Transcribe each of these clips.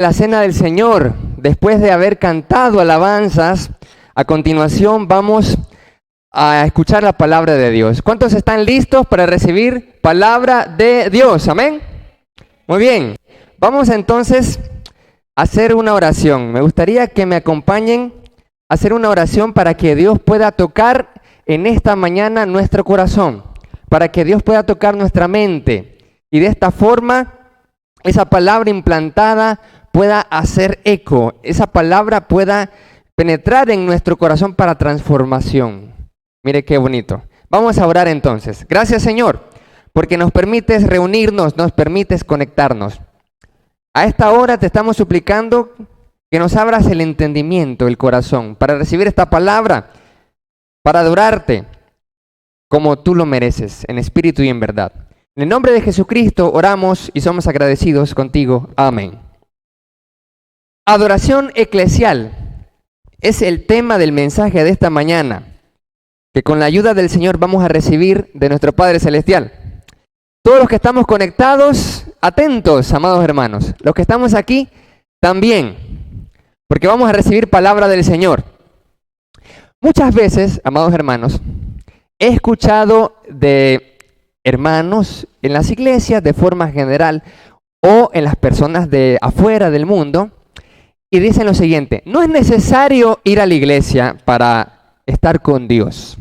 La cena del Señor, después de haber cantado alabanzas, a continuación vamos a escuchar la palabra de Dios. ¿Cuántos están listos para recibir palabra de Dios? Amén. Muy bien. Vamos entonces a hacer una oración. Me gustaría que me acompañen a hacer una oración para que Dios pueda tocar en esta mañana nuestro corazón, para que Dios pueda tocar nuestra mente y de esta forma esa palabra implantada pueda hacer eco, esa palabra pueda penetrar en nuestro corazón para transformación. Mire qué bonito. Vamos a orar entonces. Gracias, Señor, porque nos permites reunirnos, nos permites conectarnos. A esta hora te estamos suplicando que nos abras el entendimiento, el corazón, para recibir esta palabra, para adorarte como tú lo mereces, en espíritu y en verdad. En el nombre de Jesucristo oramos y somos agradecidos contigo. Amén. Adoración eclesial es el tema del mensaje de esta mañana, que con la ayuda del Señor vamos a recibir de nuestro Padre Celestial. Todos los que estamos conectados, atentos, amados hermanos. Los que estamos aquí, también, porque vamos a recibir palabra del Señor. Muchas veces, amados hermanos, he escuchado de hermanos en las iglesias de forma general o en las personas de afuera del mundo, y dicen lo siguiente: no es necesario ir a la iglesia para estar con Dios.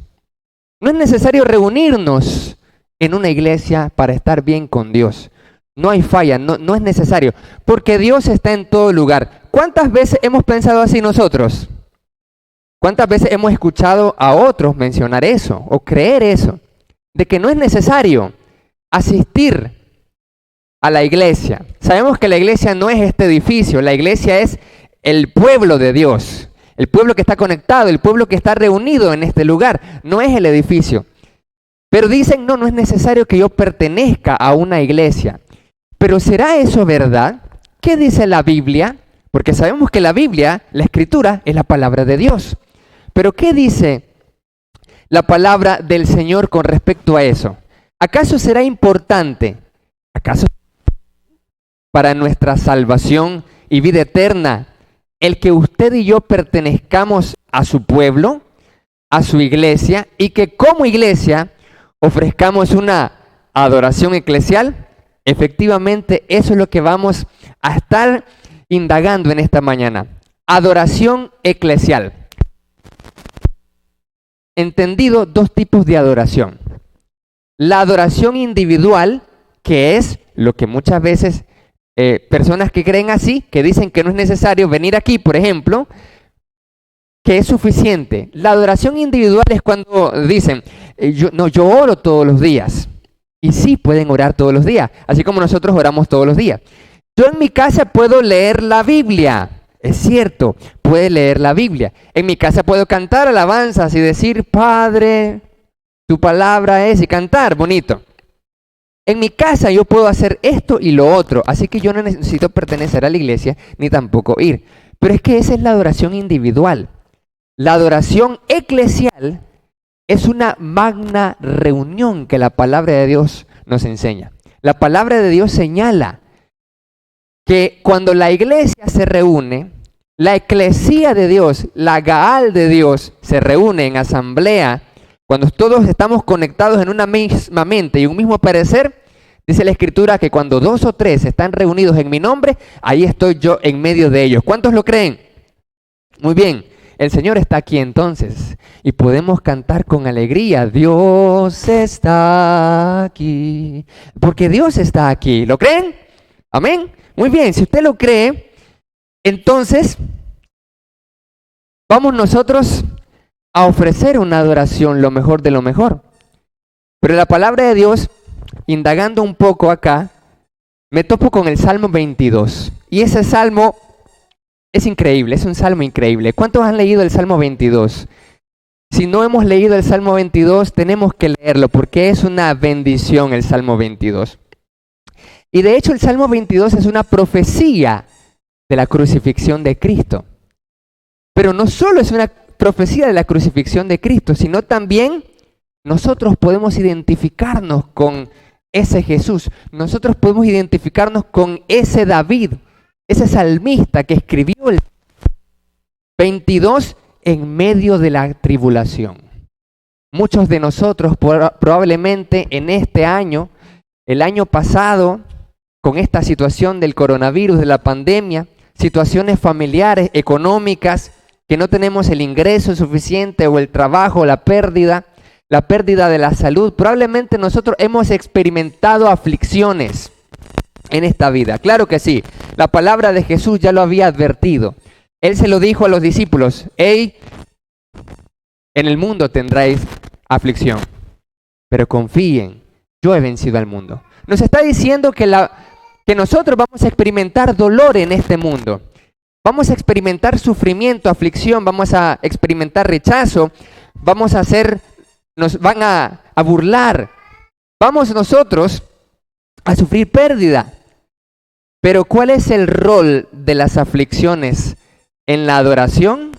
No es necesario reunirnos en una iglesia para estar bien con Dios. No hay falla, no es necesario, porque Dios está en todo lugar. ¿Cuántas veces hemos pensado así nosotros? ¿Cuántas veces hemos escuchado a otros mencionar eso o creer eso? De que no es necesario asistir a la iglesia. Sabemos que la iglesia no es este edificio, la iglesia es el pueblo de Dios, el pueblo que está conectado, el pueblo que está reunido en este lugar, no es el edificio. Pero dicen, no es necesario que yo pertenezca a una iglesia. Pero ¿será eso verdad? ¿Qué dice la Biblia? Porque sabemos que la Biblia, la Escritura, es la palabra de Dios. Pero ¿qué dice la palabra del Señor con respecto a eso? ¿Acaso será importante? ¿Acaso para nuestra salvación y vida eterna el que usted y yo pertenezcamos a su pueblo, a su iglesia, y que como iglesia ofrezcamos una adoración eclesial? Efectivamente, eso es lo que vamos a estar indagando en esta mañana. Adoración eclesial. Entendido, dos tipos de adoración. La adoración individual, que es lo que muchas veces personas que creen así, que dicen que no es necesario venir aquí, por ejemplo, que es suficiente. La adoración individual es cuando dicen, yo oro todos los días. Y sí, pueden orar todos los días, así como nosotros oramos todos los días. Yo en mi casa puedo leer la Biblia. Es cierto, puede leer la Biblia. En mi casa puedo cantar alabanzas y decir, Padre, tu palabra es, y cantar bonito. En mi casa yo puedo hacer esto y lo otro, así que yo no necesito pertenecer a la iglesia ni tampoco ir. Pero es que esa es la adoración individual. La adoración eclesial es una magna reunión que la palabra de Dios nos enseña. La palabra de Dios señala que cuando la iglesia se reúne, la eclesía de Dios, la Gaal de Dios, se reúne en asamblea, cuando todos estamos conectados en una misma mente y un mismo parecer, dice la Escritura que cuando 2 o 3 están reunidos en mi nombre, ahí estoy yo en medio de ellos. ¿Cuántos lo creen? Muy bien, el Señor está aquí entonces y podemos cantar con alegría, Dios está aquí, porque Dios está aquí. ¿Lo creen? Amén. Muy bien, si usted lo cree, entonces vamos nosotros a ofrecer una adoración, lo mejor de lo mejor. Pero la palabra de Dios, indagando un poco acá, me topo con el Salmo 22. Y ese salmo es increíble, es un salmo increíble. ¿Cuántos han leído el Salmo 22? Si no hemos leído el Salmo 22, tenemos que leerlo porque es una bendición el Salmo 22. Y de hecho el Salmo 22 es una profecía de la crucifixión de Cristo. Pero no solo es una profecía de la crucifixión de Cristo, sino también nosotros podemos identificarnos con ese Jesús. Nosotros podemos identificarnos con ese David ese salmista que escribió el 22 en medio de la tribulación. Muchos de nosotros probablemente en este año, el año pasado, con esta situación del coronavirus, de la pandemia, situaciones familiares, económicas, que no tenemos el ingreso suficiente o el trabajo, la pérdida de la salud, probablemente nosotros hemos experimentado aflicciones en esta vida. Claro que sí, la palabra de Jesús ya lo había advertido. Él se lo dijo a los discípulos: hey, en el mundo tendréis aflicción, pero confíen, yo he vencido al mundo. Nos está diciendo que nosotros vamos a experimentar dolor en este mundo. Vamos a experimentar sufrimiento, aflicción, vamos a experimentar rechazo, nos van a burlar. Vamos nosotros a sufrir pérdida. Pero ¿cuál es el rol de las aflicciones en la adoración?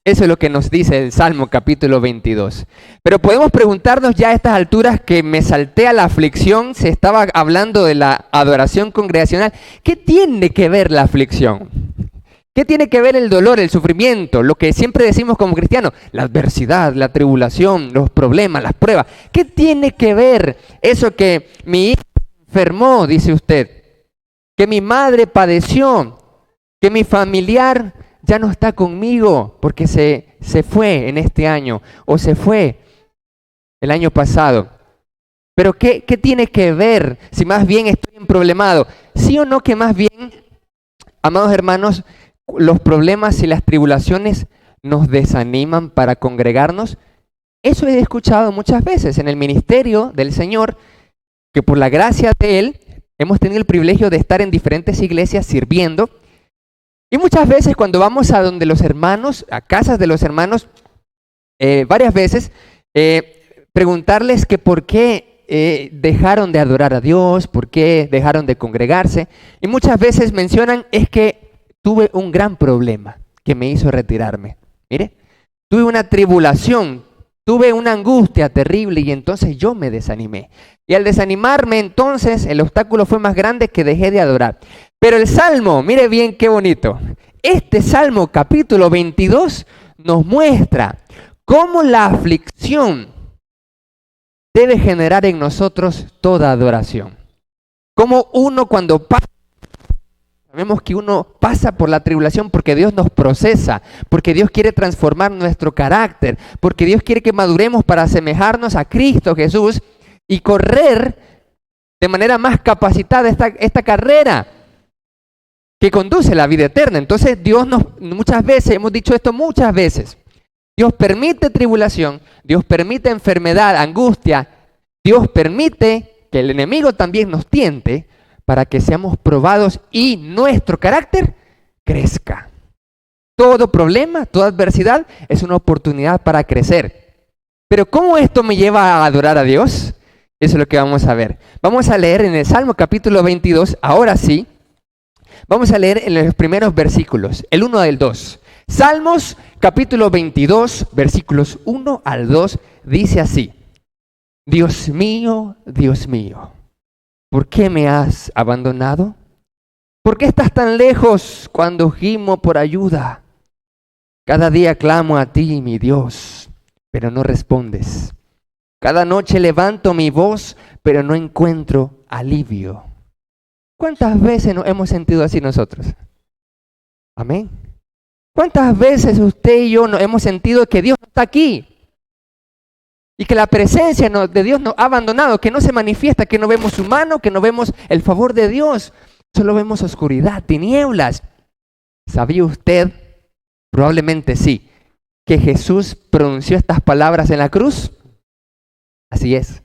Eso es lo que nos dice el Salmo capítulo 22. Pero podemos preguntarnos ya a estas alturas que me salté a la aflicción, se estaba hablando de la adoración congregacional. ¿Qué tiene que ver la aflicción? ¿Qué tiene que ver el dolor, el sufrimiento? Lo que siempre decimos como cristianos, la adversidad, la tribulación, los problemas, las pruebas. ¿Qué tiene que ver eso que mi hijo enfermó, dice usted? Que mi madre padeció, que mi familiar ya no está conmigo porque se fue en este año o se fue el año pasado. Pero ¿qué tiene que ver si más bien estoy problemado? ¿Sí o no que más bien, amados hermanos, los problemas y las tribulaciones nos desaniman para congregarnos? Eso he escuchado muchas veces en el ministerio del Señor, que por la gracia de Él hemos tenido el privilegio de estar en diferentes iglesias sirviendo. Y muchas veces cuando vamos a donde los hermanos, a casas de los hermanos, varias veces, preguntarles que por qué dejaron de adorar a Dios, por qué dejaron de congregarse. Y muchas veces mencionan, es que tuve un gran problema que me hizo retirarme. Mire, tuve una tribulación, tuve una angustia terrible y entonces yo me desanimé. Y al desanimarme entonces el obstáculo fue más grande que dejé de adorar. Pero el Salmo, mire bien qué bonito. Este Salmo capítulo 22 nos muestra cómo la aflicción debe generar en nosotros toda adoración. Cómo uno cuando pasa, sabemos que uno pasa por la tribulación porque Dios nos procesa, porque Dios quiere transformar nuestro carácter, porque Dios quiere que maduremos para asemejarnos a Cristo Jesús y correr de manera más capacitada esta carrera que conduce a la vida eterna. Entonces Dios muchas veces, hemos dicho esto muchas veces, Dios permite tribulación, Dios permite enfermedad, angustia, Dios permite que el enemigo también nos tiente para que seamos probados y nuestro carácter crezca. Todo problema, toda adversidad es una oportunidad para crecer. Pero ¿cómo esto me lleva a adorar a Dios? Eso es lo que vamos a ver. Vamos a leer en el Salmo capítulo 22, ahora sí. Vamos a leer en los primeros versículos, el 1 al 2. Salmos capítulo 22, versículos 1 al 2, dice así: Dios mío, ¿por qué me has abandonado? ¿Por qué estás tan lejos cuando gimo por ayuda? Cada día clamo a ti, mi Dios, pero no respondes. Cada noche levanto mi voz, pero no encuentro alivio. ¿Cuántas veces nos hemos sentido así nosotros? Amén. ¿Cuántas veces usted y yo nos hemos sentido que Dios no está aquí? Y que la presencia de Dios nos ha abandonado, que no se manifiesta, que no vemos su mano, que no vemos el favor de Dios. Solo vemos oscuridad, tinieblas. ¿Sabía usted? Probablemente sí, que Jesús pronunció estas palabras en la cruz. Así es.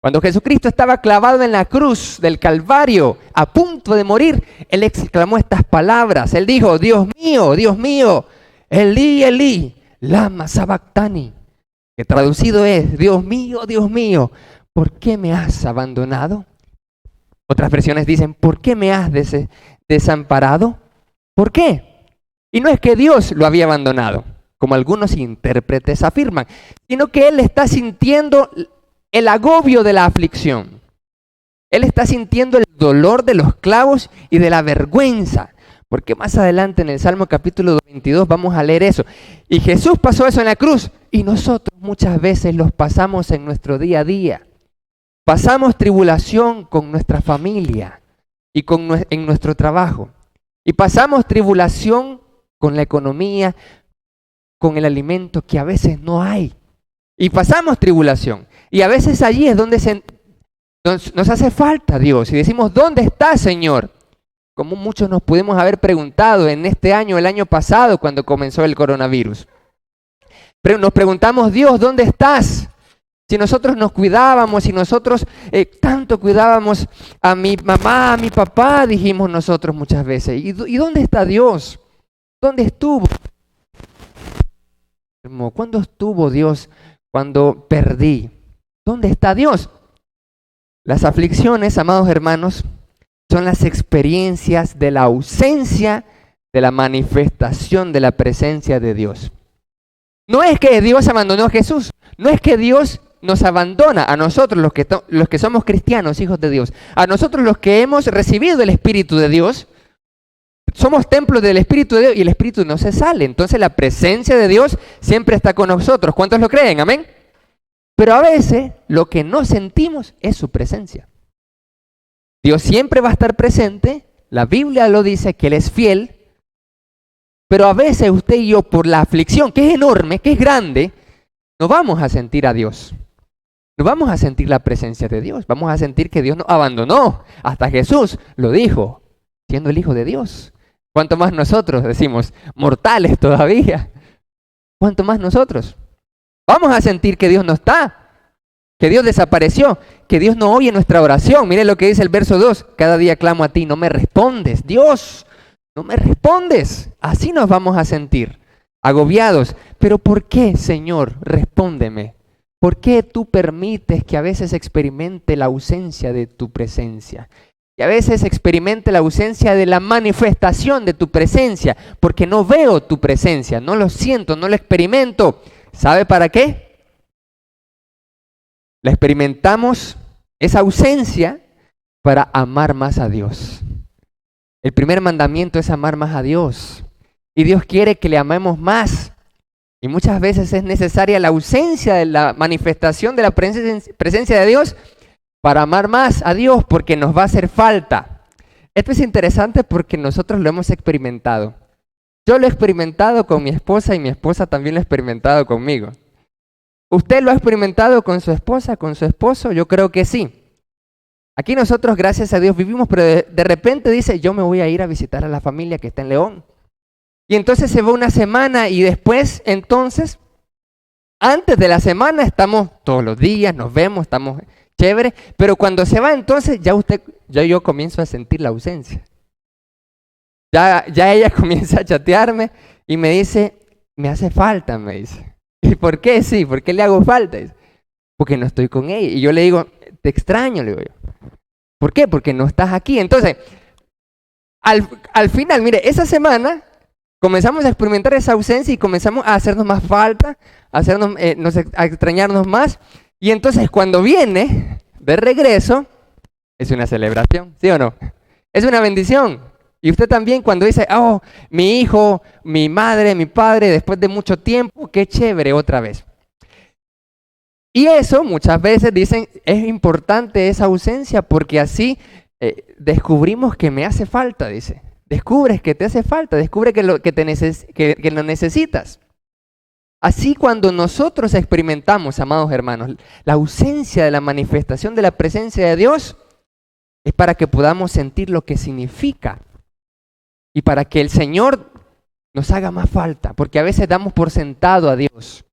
Cuando Jesucristo estaba clavado en la cruz del Calvario, a punto de morir, Él exclamó estas palabras. Él dijo: Dios mío, Elí, Elí, lama sabactani. Que traducido es: Dios mío, ¿por qué me has abandonado? Otras versiones dicen: ¿por qué me has desamparado? ¿Por qué? Y no es que Dios lo había abandonado, como algunos intérpretes afirman, sino que Él está sintiendo el agobio de la aflicción. Él está sintiendo el dolor de los clavos y de la vergüenza. Porque más adelante en el Salmo capítulo 22 vamos a leer eso. Y Jesús pasó eso en la cruz y nosotros muchas veces los pasamos en nuestro día a día. Pasamos tribulación con nuestra familia y en nuestro trabajo. Y pasamos tribulación con la economía, con el alimento que a veces no hay. Y pasamos tribulación. Y a veces allí es donde nos hace falta Dios. Y decimos, ¿dónde está, Señor? Como muchos nos pudimos haber preguntado en este año, el año pasado, cuando comenzó el coronavirus. Pero nos preguntamos, Dios, ¿dónde estás? Si nosotros nos cuidábamos, si nosotros tanto cuidábamos a mi mamá, a mi papá, dijimos nosotros muchas veces. ¿Y dónde está Dios? ¿Dónde estuvo? ¿Cuándo estuvo Dios cuando perdí? ¿Dónde está Dios? Las aflicciones, amados hermanos, son las experiencias de la ausencia de la manifestación de la presencia de Dios. No es que Dios abandonó a Jesús, no es que Dios nos abandona a nosotros los que somos cristianos, hijos de Dios, a nosotros los que hemos recibido el Espíritu de Dios, somos templos del Espíritu de Dios y el Espíritu no se sale. Entonces la presencia de Dios siempre está con nosotros. ¿Cuántos lo creen? Amén. Pero a veces lo que no sentimos es su presencia. Dios siempre va a estar presente, la Biblia lo dice que Él es fiel, pero a veces usted y yo por la aflicción, que es enorme, que es grande, no vamos a sentir a Dios. No vamos a sentir la presencia de Dios, vamos a sentir que Dios nos abandonó. Hasta Jesús lo dijo, siendo el Hijo de Dios. ¿Cuánto más nosotros decimos, mortales todavía? ¿Cuánto más nosotros? Vamos a sentir que Dios no está. Que Dios desapareció, que Dios no oye nuestra oración. Mire lo que dice el verso 2. Cada día clamo a ti, no me respondes. Dios, no me respondes. Así nos vamos a sentir, agobiados. Pero ¿por qué, Señor? Respóndeme. ¿Por qué tú permites que a veces experimente la ausencia de tu presencia? Que a veces experimente la ausencia de la manifestación de tu presencia. Porque no veo tu presencia, no lo siento, no lo experimento. ¿Sabe para qué? La experimentamos, esa ausencia, para amar más a Dios. El primer mandamiento es amar más a Dios. Y Dios quiere que le amemos más. Y muchas veces es necesaria la ausencia de la manifestación de la presencia de Dios para amar más a Dios, porque nos va a hacer falta. Esto es interesante porque nosotros lo hemos experimentado. Yo lo he experimentado con mi esposa y mi esposa también lo ha experimentado conmigo. ¿Usted lo ha experimentado con su esposa, con su esposo? Yo creo que sí. Aquí nosotros, gracias a Dios, vivimos, pero de repente dice, yo me voy a ir a visitar a la familia que está en León. Y entonces se va una semana y después, entonces, antes de la semana estamos todos los días, nos vemos, estamos chéveres, pero cuando se va entonces yo comienzo a sentir la ausencia. Ya ella comienza a chatearme y me dice, me hace falta, me dice. ¿Y por qué? Sí, ¿por qué le hago falta? Porque no estoy con ella. Y yo le digo, te extraño, le digo yo. ¿Por qué? Porque no estás aquí. Entonces, al final, mire, esa semana comenzamos a experimentar esa ausencia y comenzamos a hacernos más falta, a extrañarnos más. Y entonces cuando viene de regreso, es una celebración, ¿sí o no? Es una bendición. Y usted también cuando dice, oh, mi hijo, mi madre, mi padre, después de mucho tiempo, qué chévere otra vez. Y eso muchas veces dicen, es importante esa ausencia porque así descubrimos que me hace falta, dice. Descubres que te hace falta, descubre que lo necesitas. Así cuando nosotros experimentamos, amados hermanos, la ausencia de la manifestación de la presencia de Dios, es para que podamos sentir lo que significa. Y para que el Señor nos haga más falta, porque a veces damos por sentado a Dios.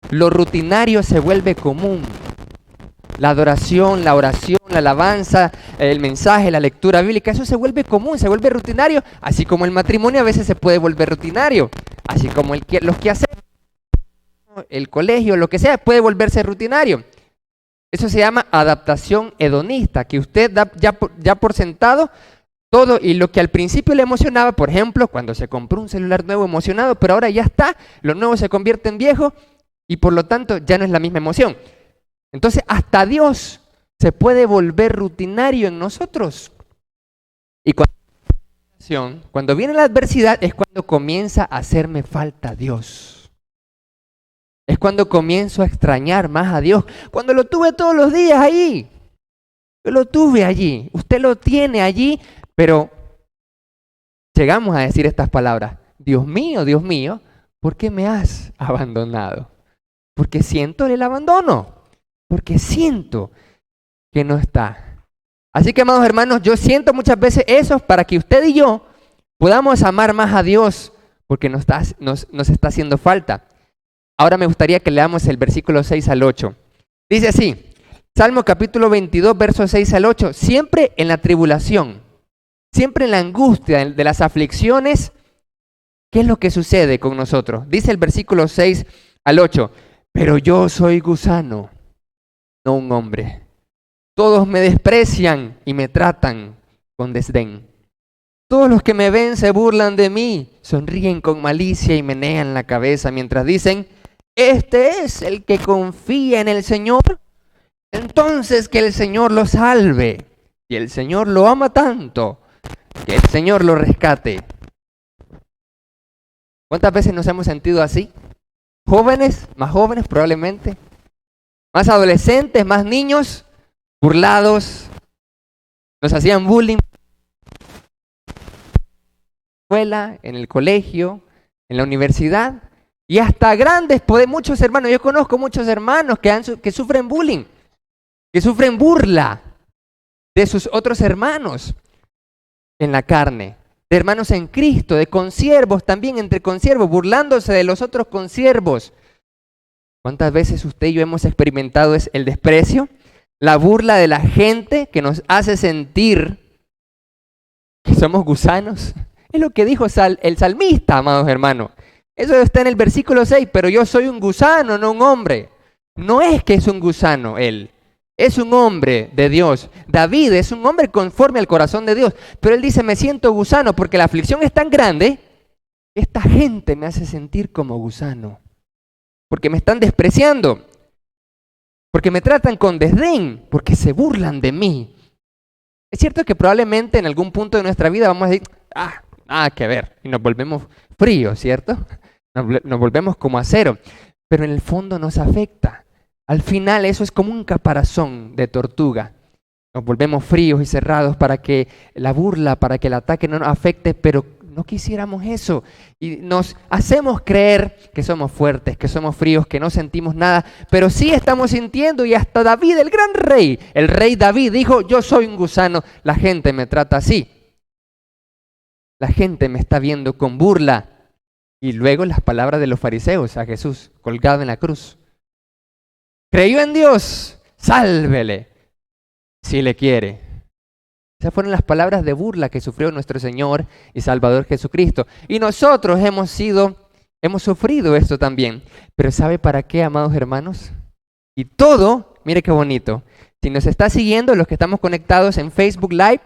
Lo rutinario se vuelve común. La adoración, la oración, la alabanza, el mensaje, la lectura bíblica, eso se vuelve común, se vuelve rutinario, así como el matrimonio a veces se puede volver rutinario, así como los quehaceres, el colegio, lo que sea, puede volverse rutinario. Eso se llama adaptación hedonista, que usted da ya por sentado todo, y lo que al principio le emocionaba, por ejemplo, cuando se compró un celular nuevo, emocionado, pero ahora ya está, lo nuevo se convierte en viejo y por lo tanto ya no es la misma emoción. Entonces hasta Dios se puede volver rutinario en nosotros. Y cuando cuando viene la adversidad, es cuando comienza a hacerme falta Dios. Es cuando comienzo a extrañar más a Dios. Cuando lo tuve todos los días allí. Yo lo tuve allí. Usted lo tiene allí, pero llegamos a decir estas palabras. Dios mío, ¿por qué me has abandonado? Porque siento el abandono. Porque siento que no está. Así que, amados hermanos, yo siento muchas veces eso para que usted y yo podamos amar más a Dios, porque nos está haciendo falta. Ahora me gustaría que leamos el versículo 6 al 8. Dice así, Salmo capítulo 22, versos 6 al 8. Siempre en la tribulación, siempre en la angustia de las aflicciones, ¿qué es lo que sucede con nosotros? Dice el versículo 6 al 8. Pero yo soy gusano, no un hombre. Todos me desprecian y me tratan con desdén. Todos los que me ven se burlan de mí, sonríen con malicia y menean la cabeza mientras dicen, este es el que confía en el Señor. Entonces que el Señor lo salve. Y el Señor lo ama tanto, que el Señor lo rescate. ¿Cuántas veces nos hemos sentido así? Jóvenes, más jóvenes probablemente, más adolescentes, más niños, burlados, nos hacían bullying en la escuela, en el colegio, en la universidad y hasta grandes, muchos hermanos. Yo conozco muchos hermanos que sufren bullying, que sufren burla de sus otros hermanos en la carne, de hermanos en Cristo, de consiervos también, entre consiervos, burlándose de los otros consiervos. ¿Cuántas veces usted y yo hemos experimentado el desprecio? La burla de la gente que nos hace sentir que somos gusanos. Es lo que dijo el salmista, amados hermanos. Eso está en el versículo 6, pero yo soy un gusano, no un hombre. No es que es un gusano él, es un hombre de Dios. David es un hombre conforme al corazón de Dios, pero él dice, me siento gusano porque la aflicción es tan grande, esta gente me hace sentir como gusano, porque me están despreciando. Porque me tratan con desdén, porque se burlan de mí. Es cierto que probablemente en algún punto de nuestra vida vamos a decir, nada que ver, y nos volvemos fríos, ¿cierto? Nos volvemos como acero, pero en el fondo nos afecta. Al final eso es como un caparazón de tortuga. Nos volvemos fríos y cerrados para que la burla, para que el ataque no nos afecte, pero no quisiéramos eso. Y nos hacemos creer que somos fuertes, que somos fríos, que no sentimos nada, pero sí estamos sintiendo. Y hasta David, el gran rey, el rey David dijo, yo soy un gusano, la gente me trata así. La gente me está viendo con burla. Y luego las palabras de los fariseos a Jesús, colgado en la cruz. Creyó en Dios, sálvele, si le quiere. Esas fueron las palabras de burla que sufrió nuestro Señor y Salvador Jesucristo. Y nosotros hemos sufrido esto también. Pero ¿sabe para qué, amados hermanos? Y todo, mire qué bonito. Si nos está siguiendo, los que estamos conectados en Facebook Live,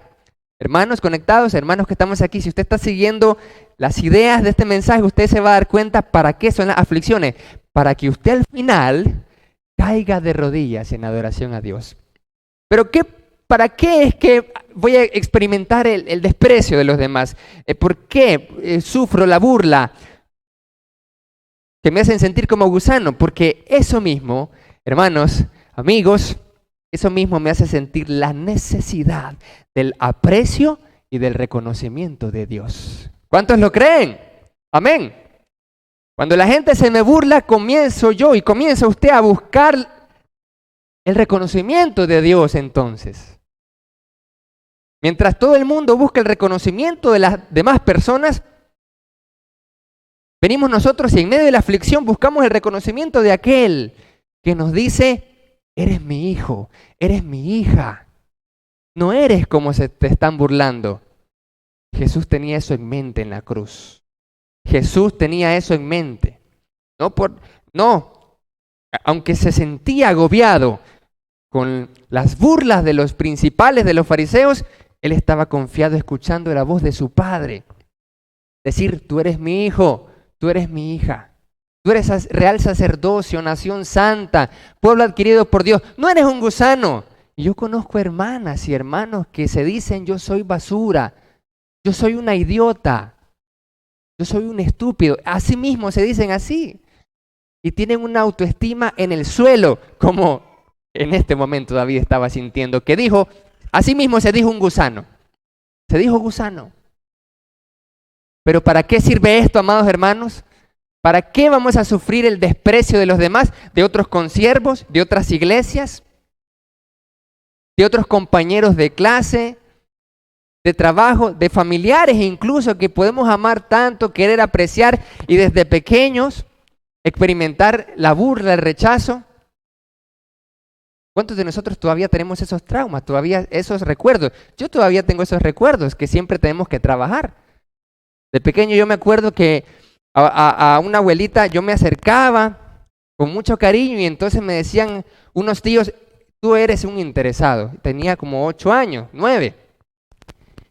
hermanos conectados, hermanos que estamos aquí, si usted está siguiendo las ideas de este mensaje, usted se va a dar cuenta para qué son las aflicciones. Para que usted al final caiga de rodillas en adoración a Dios. Pero ¿para qué es que voy a experimentar el desprecio de los demás? ¿Por qué sufro la burla que me hacen sentir como gusano? Porque eso mismo, hermanos, amigos, eso mismo me hace sentir la necesidad del aprecio y del reconocimiento de Dios. ¿Cuántos lo creen? Amén. Cuando la gente se me burla, comienzo yo y comienza usted a buscar el reconocimiento de Dios entonces. Mientras todo el mundo busca el reconocimiento de las demás personas, venimos nosotros y en medio de la aflicción buscamos el reconocimiento de aquel que nos dice, eres mi hijo, eres mi hija, no eres como se te están burlando. Jesús tenía eso en mente en la cruz. Jesús tenía eso en mente. Aunque se sentía agobiado con las burlas de los principales de los fariseos, él estaba confiado escuchando la voz de su padre. Decir, tú eres mi hijo, tú eres mi hija. Tú eres real sacerdocio, nación santa, pueblo adquirido por Dios. No eres un gusano. Y yo conozco hermanas y hermanos que se dicen, yo soy basura. yo soy una idiota, yo soy un estúpido. Así mismo se dicen así. Y tienen una autoestima en el suelo, como en este momento David estaba sintiendo, que dijo, así mismo se dijo un gusano. Se dijo gusano. Pero ¿para qué sirve esto, amados hermanos? ¿Para qué vamos a sufrir el desprecio de los demás, de otros consiervos, de otras iglesias, de otros compañeros de clase, de trabajo, de familiares incluso, que podemos amar tanto, querer apreciar y desde pequeños experimentar la burla, el rechazo? ¿Cuántos de nosotros todavía tenemos esos traumas, todavía esos recuerdos? Yo todavía tengo esos recuerdos que siempre tenemos que trabajar. De pequeño yo me acuerdo que a una abuelita yo me acercaba con mucho cariño y entonces me decían unos tíos, tú eres un interesado. Tenía como 8 años, 9.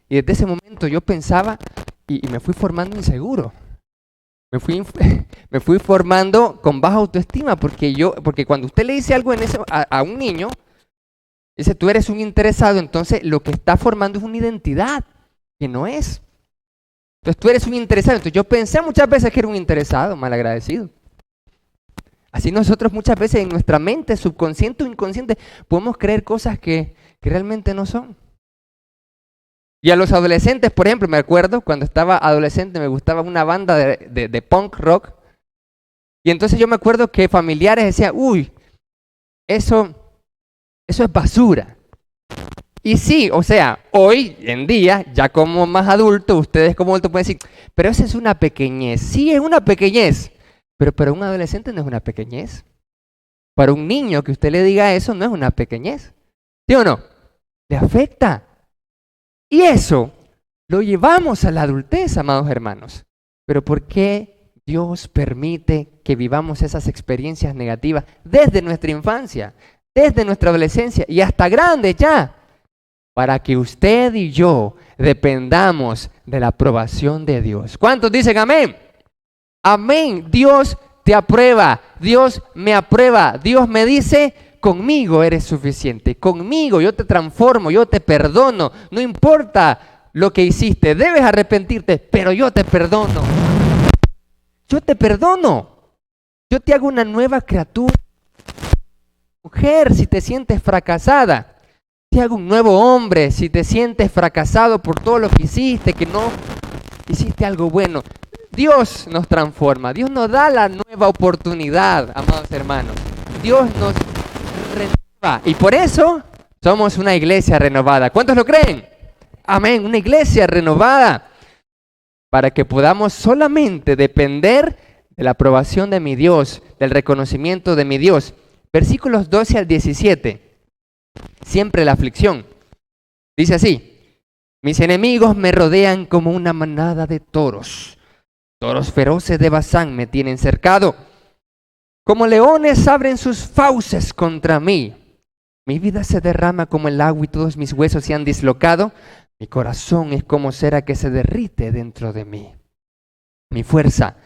Y desde ese momento yo pensaba y me fui formando inseguro. Me fui formando con baja autoestima porque cuando usted le dice algo a un niño, dice tú eres un interesado, entonces lo que está formando es una identidad que no es. Entonces tú eres un interesado. Entonces yo pensé muchas veces que era un interesado, malagradecido. Así nosotros muchas veces en nuestra mente, subconsciente o inconsciente, podemos creer cosas que realmente no son. Y a los adolescentes, por ejemplo, me acuerdo, cuando estaba adolescente me gustaba una banda de punk rock. Y entonces yo me acuerdo que familiares decían, uy, eso es basura. Y sí, o sea, hoy en día, ya como más adulto, ustedes como adultos pueden decir, pero esa es una pequeñez. Sí, es una pequeñez, pero para un adolescente no es una pequeñez. Para un niño que usted le diga eso no es una pequeñez. ¿Sí o no? Le afecta. Y eso lo llevamos a la adultez, amados hermanos. Pero ¿por qué Dios permite que vivamos esas experiencias negativas desde nuestra infancia, desde nuestra adolescencia y hasta grande ya? Para que usted y yo dependamos de la aprobación de Dios. ¿Cuántos dicen amén? Amén. Dios te aprueba, Dios me aprueba, Dios me dice, conmigo eres suficiente, conmigo yo te transformo, yo te perdono, no importa lo que hiciste, debes arrepentirte, pero yo te perdono. Yo te perdono, yo te hago una nueva criatura. Mujer, si te sientes fracasada, te hago un nuevo hombre, si te sientes fracasado por todo lo que hiciste, que no hiciste algo bueno. Dios nos transforma, Dios nos da la nueva oportunidad, amados hermanos. Dios nos renueva y por eso somos una iglesia renovada. ¿Cuántos lo creen? Amén, una iglesia renovada para que podamos solamente depender de la aprobación de mi Dios, del reconocimiento de mi Dios. Versículos 12 al 17. Siempre la aflicción. Dice así: mis enemigos me rodean como una manada de toros. Toros feroces de Basán me tienen cercado. Como leones abren sus fauces contra mí. Mi vida se derrama como el agua y todos mis huesos se han dislocado. Mi corazón es como cera que se derrite dentro de mí. Mi fuerza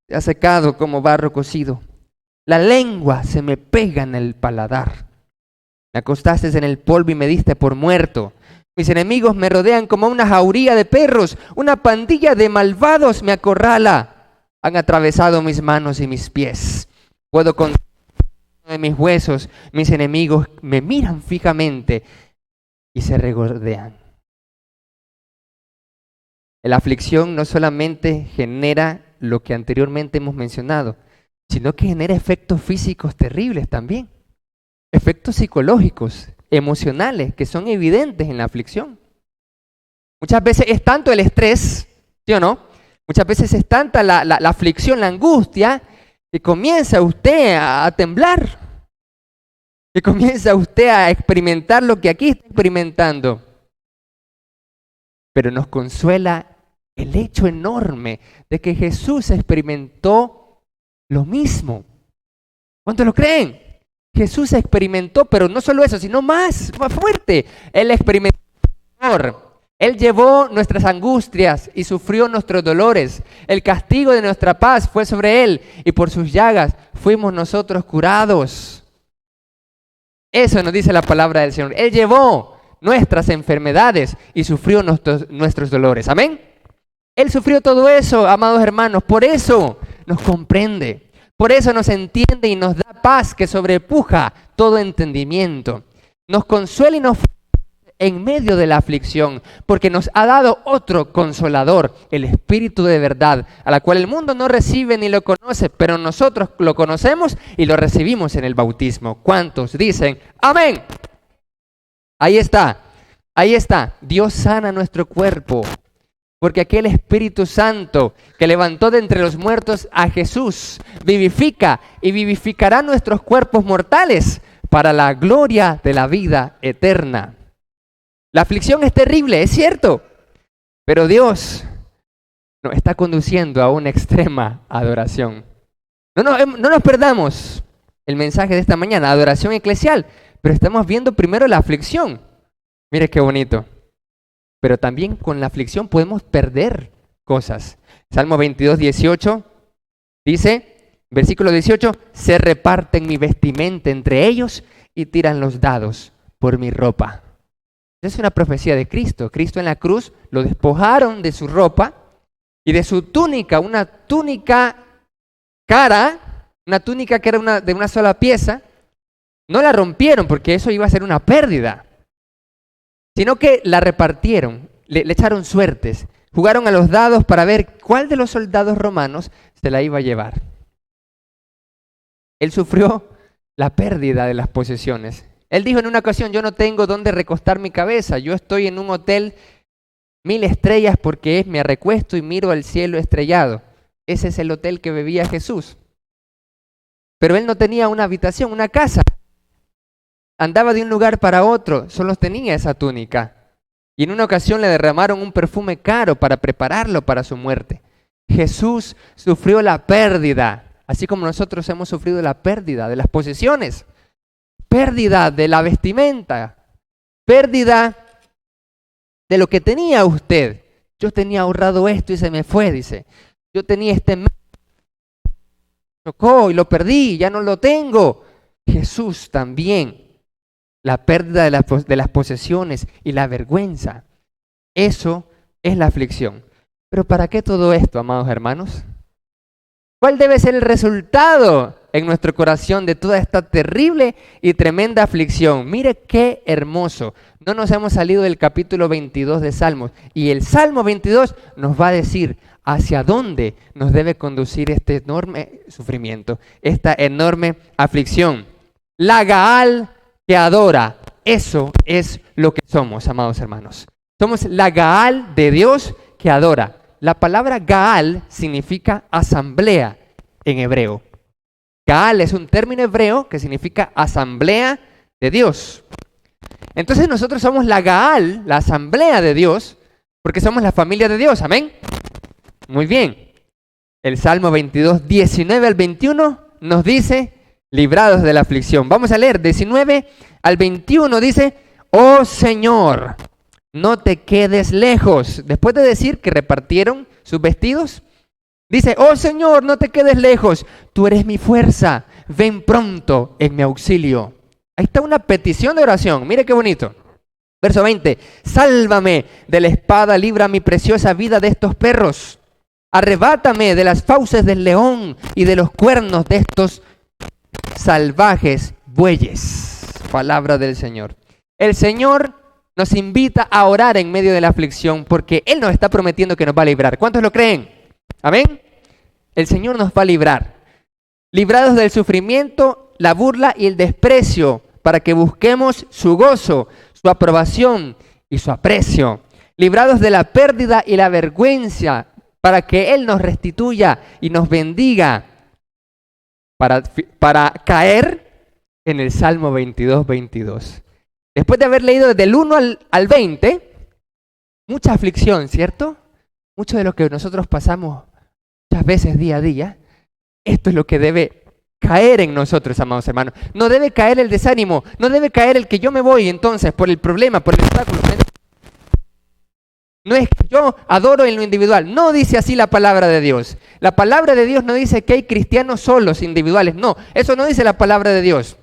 se ha secado como barro cocido. La lengua se me pega en el paladar. Me acostaste en el polvo y me diste por muerto. Mis enemigos me rodean como una jauría de perros. Una pandilla de malvados me acorrala. Han atravesado mis manos y mis pies. Puedo contar de mis huesos. Mis enemigos me miran fijamente y se regodean. La aflicción no solamente genera lo que anteriormente hemos mencionado, sino que genera efectos físicos terribles también. Efectos psicológicos, emocionales, que son evidentes en la aflicción. Muchas veces es tanto el estrés, ¿sí o no? Muchas veces es tanta la aflicción, la angustia, que comienza usted a temblar, que comienza usted a experimentar lo que aquí está experimentando. Pero nos consuela el hecho enorme de que Jesús experimentó lo mismo. ¿Cuántos lo creen? Jesús experimentó, pero no solo eso, sino más fuerte. Él experimentó dolor. Él llevó nuestras angustias y sufrió nuestros dolores. El castigo de nuestra paz fue sobre Él y por sus llagas fuimos nosotros curados. Eso nos dice la palabra del Señor. Él llevó, nuestras enfermedades y sufrió nuestros dolores. Amén. Él sufrió todo eso, amados hermanos, por eso nos comprende, por eso nos entiende y nos da paz que sobrepuja todo entendimiento. Nos consuela y nos en medio de la aflicción, porque nos ha dado otro consolador, el Espíritu de verdad, a la cual el mundo no recibe ni lo conoce, pero nosotros lo conocemos y lo recibimos en el bautismo. ¿Cuántos dicen amén? Ahí está. Dios sana nuestro cuerpo, porque aquel Espíritu Santo que levantó de entre los muertos a Jesús vivifica y vivificará nuestros cuerpos mortales para la gloria de la vida eterna. La aflicción es terrible, es cierto, pero Dios nos está conduciendo a una extrema adoración. No nos perdamos el mensaje de esta mañana, adoración eclesial, pero estamos viendo primero la aflicción. Mire qué bonito. Pero también con la aflicción podemos perder cosas. Salmo 22, 18 dice, versículo 18, se reparten mi vestimenta entre ellos y tiran los dados por mi ropa. Es una profecía de Cristo. Cristo en la cruz lo despojaron de su ropa y de su túnica, una túnica cara, una túnica que era de una sola pieza. No la rompieron porque eso iba a ser una pérdida, sino que la repartieron, le echaron suertes, jugaron a los dados para ver cuál de los soldados romanos se la iba a llevar. Él sufrió la pérdida de las posesiones. Él dijo en una ocasión, yo no tengo dónde recostar mi cabeza, yo estoy en un hotel 1000 estrellas porque me recuesto y miro al cielo estrellado. Ese es el hotel que vivía Jesús. Pero él no tenía una habitación, una casa. Andaba de un lugar para otro, solo tenía esa túnica. Y en una ocasión le derramaron un perfume caro para prepararlo para su muerte. Jesús sufrió la pérdida, así como nosotros hemos sufrido la pérdida de las posesiones. Pérdida de la vestimenta, pérdida de lo que tenía usted. Yo tenía ahorrado esto y se me fue, dice. Yo tenía chocó y lo perdí, ya no lo tengo. Jesús también, la pérdida de las posesiones y la vergüenza. Eso es la aflicción. Pero ¿para qué todo esto, amados hermanos? ¿Cuál debe ser el resultado en nuestro corazón de toda esta terrible y tremenda aflicción? Mire qué hermoso. No nos hemos salido del capítulo 22 de Salmos. Y el Salmo 22 nos va a decir hacia dónde nos debe conducir este enorme sufrimiento, esta enorme aflicción. La Gaal que adora. Eso es lo que somos, amados hermanos. Somos la Gaal de Dios que adora. La palabra Gaal significa asamblea en hebreo. Gaal es un término hebreo que significa asamblea de Dios. Entonces nosotros somos la Gaal, la asamblea de Dios, porque somos la familia de Dios. Amén. Muy bien. El Salmo 22, 19 al 21 nos dice, librados de la aflicción. Vamos a leer 19 al 21. Dice, oh Señor, no te quedes lejos. Después de decir que repartieron sus vestidos, dice, oh Señor, no te quedes lejos. Tú eres mi fuerza. Ven pronto en mi auxilio. Ahí está una petición de oración. Mire qué bonito. Verso 20. Sálvame de la espada, libra mi preciosa vida de estos perros. Arrebátame de las fauces del león y de los cuernos de estos salvajes bueyes. Palabra del Señor. El Señor nos invita a orar en medio de la aflicción porque Él nos está prometiendo que nos va a librar. ¿Cuántos lo creen? Amén. El Señor nos va a librar. Librados del sufrimiento, la burla y el desprecio, para que busquemos su gozo, su aprobación y su aprecio. Librados de la pérdida y la vergüenza, para que Él nos restituya y nos bendiga. Para caer en el Salmo 22, 22. Después de haber leído desde el 1 al 20, mucha aflicción, ¿cierto? Mucho de lo que nosotros pasamos muchas veces día a día, esto es lo que debe caer en nosotros, amados hermanos. No debe caer el desánimo, no debe caer el que yo me voy entonces por el problema, por el obstáculo. No es que yo adoro en lo individual, no dice así la palabra de Dios. La palabra de Dios no dice que hay cristianos solos, individuales, no, eso no dice la palabra de Dios.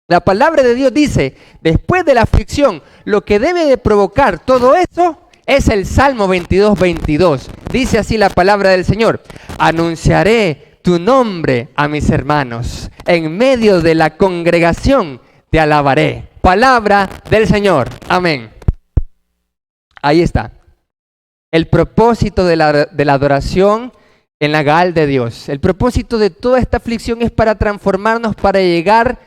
La palabra de Dios dice, después de la aflicción, lo que debe de provocar todo eso es el Salmo 22:22. Dice así la palabra del Señor: anunciaré tu nombre a mis hermanos, en medio de la congregación te alabaré. Palabra del Señor. Amén. Ahí está. El propósito de la adoración en la Gaal de Dios. El propósito de toda esta aflicción es para transformarnos, para llegar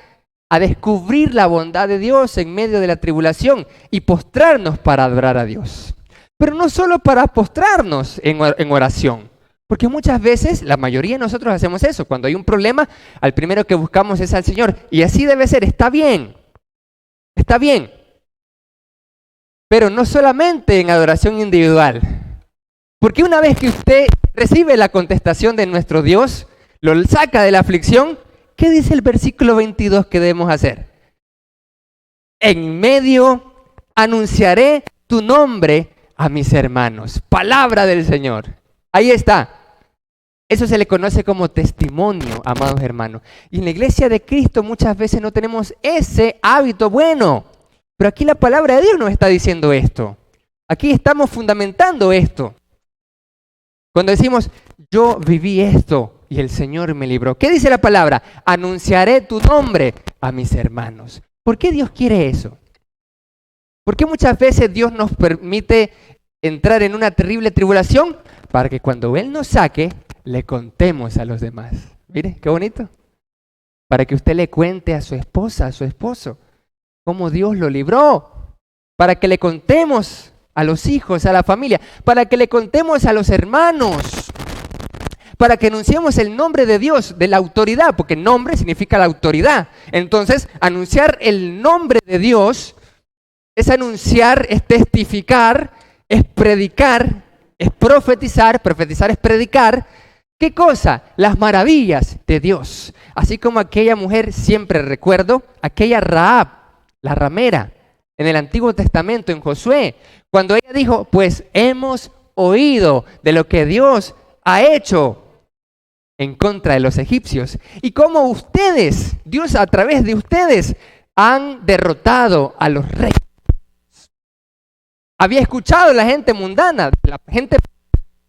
a descubrir la bondad de Dios en medio de la tribulación y postrarnos para adorar a Dios. Pero no solo para postrarnos en oración, porque muchas veces, la mayoría de nosotros hacemos eso. Cuando hay un problema, al primero que buscamos es al Señor. Y así debe ser, está bien. Está bien. Pero no solamente en adoración individual. Porque una vez que usted recibe la contestación de nuestro Dios, lo saca de la aflicción, ¿qué dice el versículo 22 que debemos hacer? En medio anunciaré tu nombre a mis hermanos. Palabra del Señor. Ahí está. Eso se le conoce como testimonio, amados hermanos. Y en la iglesia de Cristo muchas veces no tenemos ese hábito bueno. Pero aquí la palabra de Dios nos está diciendo esto. Aquí estamos fundamentando esto. Cuando decimos, yo viví esto y el Señor me libró. ¿Qué dice la palabra? Anunciaré tu nombre a mis hermanos. ¿Por qué Dios quiere eso? ¿Por qué muchas veces Dios nos permite entrar en una terrible tribulación? Para que cuando Él nos saque, le contemos a los demás. Mire, qué bonito. Para que usted le cuente a su esposa, a su esposo, cómo Dios lo libró. Para que le contemos a los hijos, a la familia. Para que le contemos a los hermanos. Para que anunciemos el nombre de Dios, de la autoridad, porque nombre significa la autoridad. Entonces, anunciar el nombre de Dios es anunciar, es testificar, es predicar, es profetizar. Profetizar es predicar. ¿Qué cosa? Las maravillas de Dios. Así como aquella mujer, siempre recuerdo, aquella Rahab, la ramera, en el Antiguo Testamento, en Josué, cuando ella dijo, pues hemos oído de lo que Dios ha hecho en contra de los egipcios. Y cómo ustedes, Dios a través de ustedes, han derrotado a los reyes. Había escuchado la gente mundana, la gente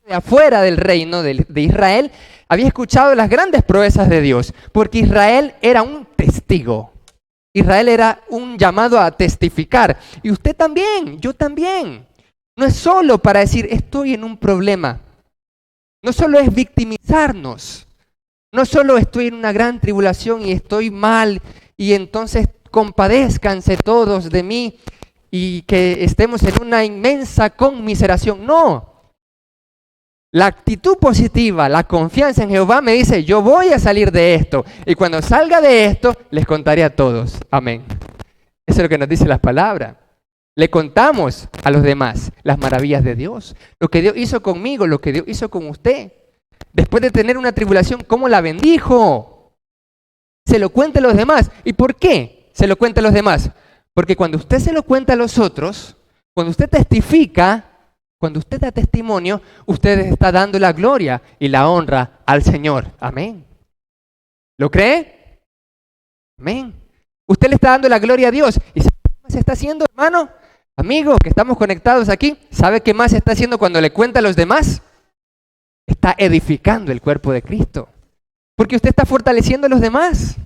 de afuera del reino de Israel, había escuchado las grandes proezas de Dios, porque Israel era un testigo. Israel era un llamado a testificar. Y usted también, yo también. No es solo para decir, estoy en un problema. No solo es victimizarnos. No solo estoy en una gran tribulación y estoy mal y entonces compadézcanse todos de mí y que estemos en una inmensa conmiseración. No. La actitud positiva, la confianza en Jehová me dice, yo voy a salir de esto. Y cuando salga de esto, les contaré a todos. Amén. Eso es lo que nos dice la palabra. Le contamos a los demás las maravillas de Dios. Lo que Dios hizo conmigo, lo que Dios hizo con usted. Después de tener una tribulación, ¿cómo la bendijo? Se lo cuenta a los demás. ¿Y por qué se lo cuenta a los demás? Porque cuando usted se lo cuenta a los otros, cuando usted testifica, cuando usted da testimonio, usted está dando la gloria y la honra al Señor. Amén. ¿Lo cree? Amén. Usted le está dando la gloria a Dios. ¿Y sabe qué más está haciendo, hermano? Amigo, que estamos conectados aquí, ¿sabe qué más está haciendo cuando le cuenta a los demás? Está edificando el cuerpo de Cristo. Porque usted está fortaleciendo a los demás.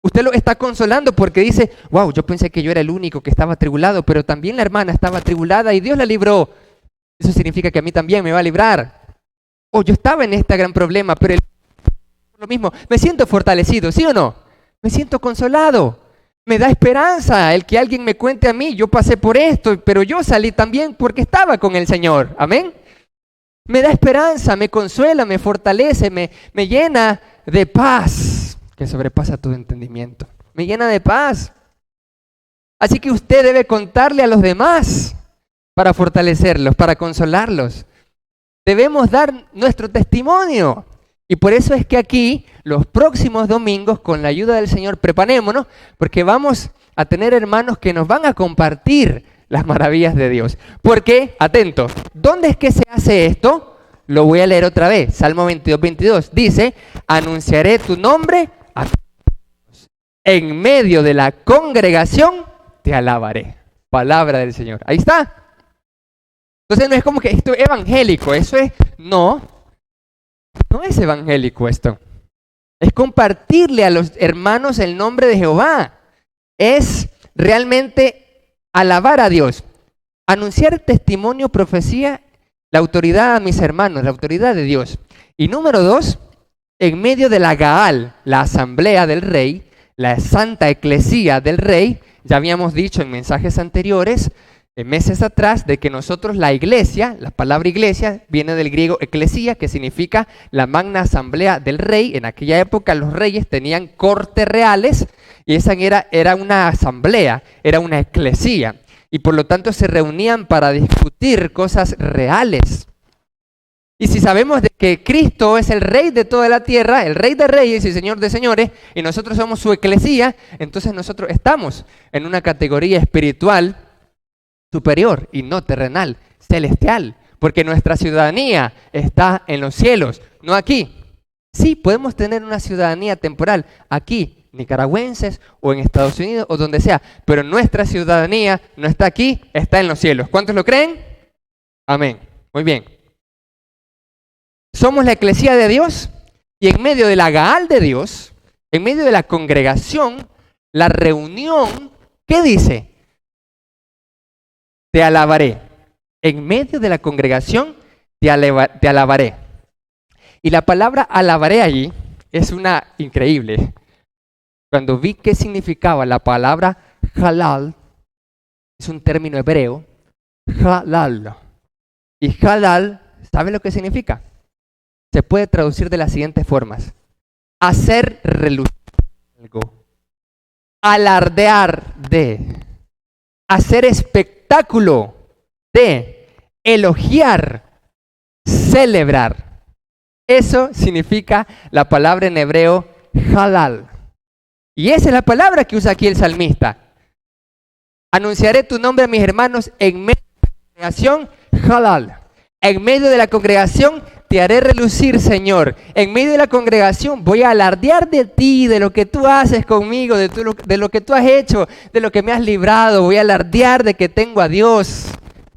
Usted lo está consolando porque dice, wow, yo pensé que yo era el único que estaba atribulado, pero también la hermana estaba atribulada y Dios la libró. Eso significa que a mí también me va a librar. O yo estaba en este gran problema, pero lo mismo, me siento fortalecido, ¿sí o no? Me siento consolado. Me da esperanza el que alguien me cuente a mí, yo pasé por esto, pero yo salí también porque estaba con el Señor. Amén. Me da esperanza, me consuela, me fortalece, me llena de paz, que sobrepasa todo entendimiento. Me llena de paz. Así que usted debe contarle a los demás para fortalecerlos, para consolarlos. Debemos dar nuestro testimonio. Y por eso es que aquí, los próximos domingos, con la ayuda del Señor, preparémonos, porque vamos a tener hermanos que nos van a compartir las maravillas de Dios. Porque, atento, ¿dónde es que se hace esto? Lo voy a leer otra vez. Salmo 22:22 dice, anunciaré tu nombre a todos. en medio de la congregación te alabaré. Palabra del Señor. Ahí está. Entonces no es como que esto es evangélico, eso es, no es evangélico esto. Es compartirle a los hermanos el nombre de Jehová. Es realmente alabar a Dios. Anunciar testimonio, profecía, la autoridad a mis hermanos, la autoridad de Dios. Y número 2, en medio de la Gaal, la asamblea del rey, la santa eclesía del rey, ya habíamos dicho en mensajes anteriores, meses atrás, de que nosotros la iglesia, la palabra iglesia viene del griego eclesía, que significa la magna asamblea del rey. En aquella época los reyes tenían cortes reales y esa era una asamblea, era una eclesía. Y por lo tanto se reunían para discutir cosas reales. Y si sabemos de que Cristo es el rey de toda la tierra, el rey de reyes y señor de señores, y nosotros somos su eclesía, entonces nosotros estamos en una categoría espiritual superior y no terrenal, celestial, porque nuestra ciudadanía está en los cielos, no aquí. Sí, podemos tener una ciudadanía temporal aquí, nicaragüenses o en Estados Unidos o donde sea, pero nuestra ciudadanía no está aquí, está en los cielos. ¿Cuántos lo creen? Amén. Muy bien. Somos la eclesía de Dios y en medio de la Gaal de Dios, en medio de la congregación, la reunión, ¿qué dice? Te alabaré. En medio de la congregación te alabaré. Y la palabra alabaré allí es una increíble. Cuando vi qué significaba la palabra halal, es un término hebreo, halal. Y halal, ¿sabe lo que significa? Se puede traducir de las siguientes formas: hacer relucir algo, alardear de, hacer espectáculo de, elogiar, celebrar. Eso significa la palabra en hebreo halal. Y esa es la palabra que usa aquí el salmista. Anunciaré tu nombre a mis hermanos en medio de la congregación, halal. En medio de la congregación te haré relucir, Señor. En medio de la congregación voy a alardear de ti, de lo que tú haces conmigo, de lo que tú has hecho, de lo que me has librado. Voy a alardear de que tengo a Dios.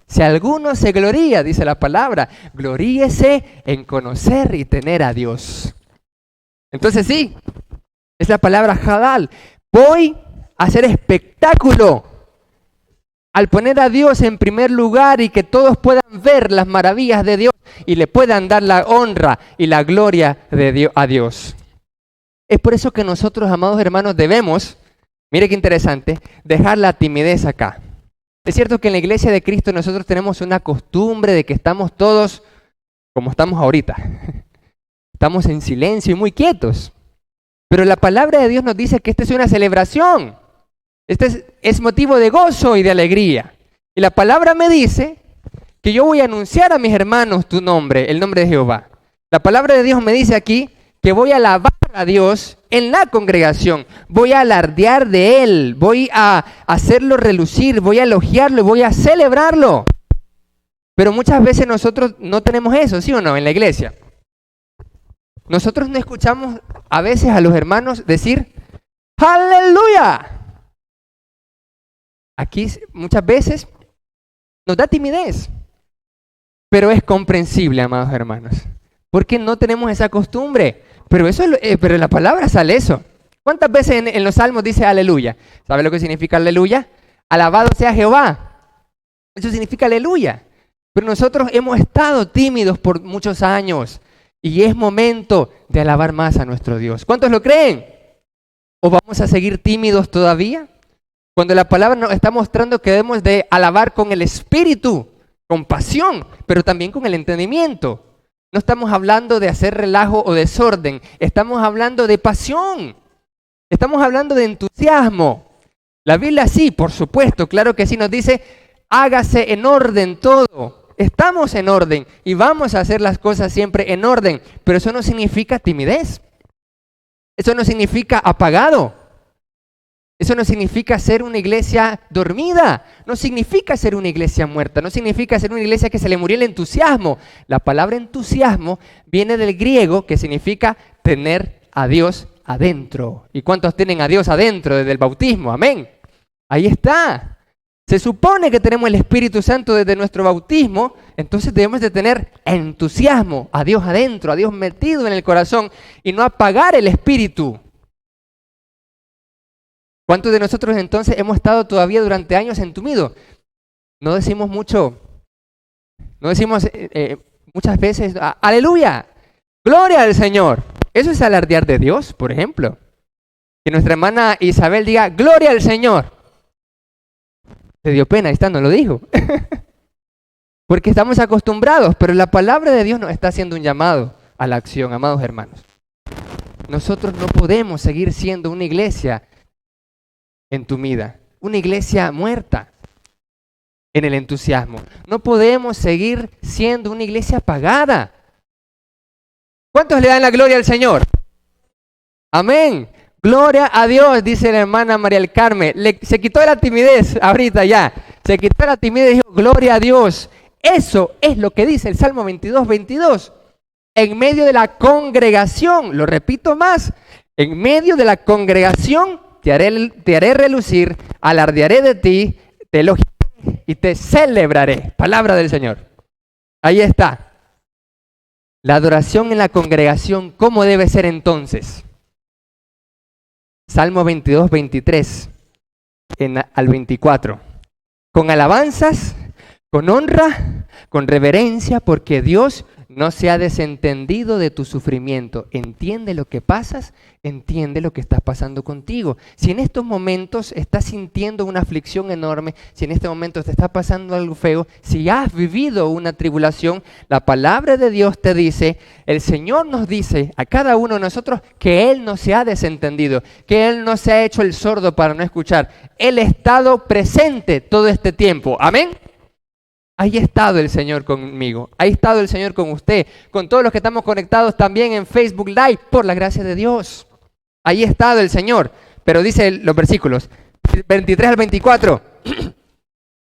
Si alguno se gloría, dice la palabra, gloríese en conocer y tener a Dios. Entonces sí, es la palabra halal. Voy a hacer espectáculo al poner a Dios en primer lugar y que todos puedan ver las maravillas de Dios y le puedan dar la honra y la gloria de Dios a Dios. Es por eso que nosotros, amados hermanos, debemos, mire qué interesante, dejar la timidez acá. Es cierto que en la iglesia de Cristo nosotros tenemos una costumbre de que estamos todos como estamos ahorita. Estamos en silencio y muy quietos. Pero la palabra de Dios nos dice que esta es una celebración. Este es motivo de gozo y de alegría. Y la palabra me dice que yo voy a anunciar a mis hermanos tu nombre, el nombre de Jehová. La palabra de Dios me dice aquí que voy a alabar a Dios en la congregación. Voy a alardear de Él, voy a hacerlo relucir, voy a elogiarlo, voy a celebrarlo. Pero muchas veces nosotros no tenemos eso, ¿sí o no? En la iglesia. Nosotros no escuchamos a veces a los hermanos decir ¡Aleluya! Aquí muchas veces nos da timidez, pero es comprensible, amados hermanos, porque no tenemos esa costumbre. Pero pero en la palabra sale eso. ¿Cuántas veces en los salmos dice aleluya? ¿Sabe lo que significa aleluya? Alabado sea Jehová. Eso significa aleluya. Pero nosotros hemos estado tímidos por muchos años y es momento de alabar más a nuestro Dios. ¿Cuántos lo creen? ¿O vamos a seguir tímidos todavía? Cuando la palabra nos está mostrando que debemos de alabar con el espíritu, con pasión, pero también con el entendimiento. No estamos hablando de hacer relajo o desorden, estamos hablando de pasión, estamos hablando de entusiasmo. La Biblia sí, por supuesto, claro que sí, nos dice, hágase en orden todo. Estamos en orden y vamos a hacer las cosas siempre en orden, pero eso no significa timidez, eso no significa apagado. Eso no significa ser una iglesia dormida, no significa ser una iglesia muerta, no significa ser una iglesia que se le murió el entusiasmo. La palabra entusiasmo viene del griego que significa tener a Dios adentro. ¿Y cuántos tienen a Dios adentro desde el bautismo? Amén. Ahí está. Se supone que tenemos el Espíritu Santo desde nuestro bautismo, entonces debemos de tener entusiasmo a Dios adentro, a Dios metido en el corazón y no apagar el Espíritu. ¿Cuántos de nosotros entonces hemos estado todavía durante años entumidos? No decimos mucho, no decimos muchas veces, aleluya, gloria al Señor. Eso es alardear de Dios, por ejemplo. Que nuestra hermana Isabel diga, gloria al Señor. Te dio pena, ahí está, no lo dijo. Porque estamos acostumbrados, pero la palabra de Dios nos está haciendo un llamado a la acción, amados hermanos. Nosotros no podemos seguir siendo una iglesia entumida, una iglesia muerta en el entusiasmo. No podemos seguir siendo una iglesia apagada. ¿Cuántos le dan la gloria al Señor? Amén. Gloria a Dios, dice la hermana María del Carmen. Se quitó la timidez ahorita ya. Se quitó la timidez y dijo, gloria a Dios. Eso es lo que dice el Salmo 22:22. En medio de la congregación, lo repito más, en medio de la congregación te haré relucir, alardearé de ti, te elogiaré y te celebraré. Palabra del Señor. Ahí está. La adoración en la congregación, ¿cómo debe ser entonces? Salmo 22:23 al 24. Con alabanzas, con honra, con reverencia, porque Dios no se ha desentendido de tu sufrimiento. Entiende lo que pasas, entiende lo que está pasando contigo. Si en estos momentos estás sintiendo una aflicción enorme, si en este momento te está pasando algo feo, si has vivido una tribulación, la palabra de Dios te dice, el Señor nos dice a cada uno de nosotros que Él no se ha desentendido, que Él no se ha hecho el sordo para no escuchar. Él ha estado presente todo este tiempo. Amén. Ahí ha estado el Señor conmigo, ahí ha estado el Señor con usted, con todos los que estamos conectados también en Facebook Live, por la gracia de Dios. Ahí ha estado el Señor, pero dice los versículos 23 al 24,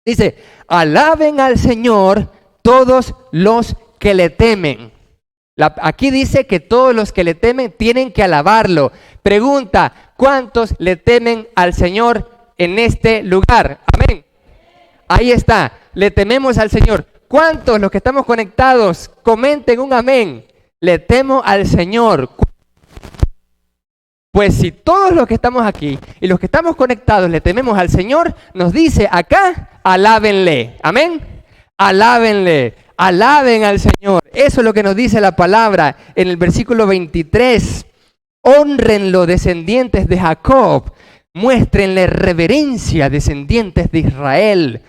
dice, alaben al Señor todos los que le temen. Aquí dice que todos los que le temen tienen que alabarlo. Pregunta, ¿cuántos le temen al Señor en este lugar? Amén. Ahí está, le tememos al Señor. ¿Cuántos los que estamos conectados comenten un amén? Le temo al Señor. Pues si todos los que estamos aquí y los que estamos conectados le tememos al Señor, nos dice acá, alábenle. Amén. Alábenle, alaben al Señor. Eso es lo que nos dice la palabra en el versículo 23. Hónrenlo, descendientes de Jacob. Muéstrenle reverencia, descendientes de Israel.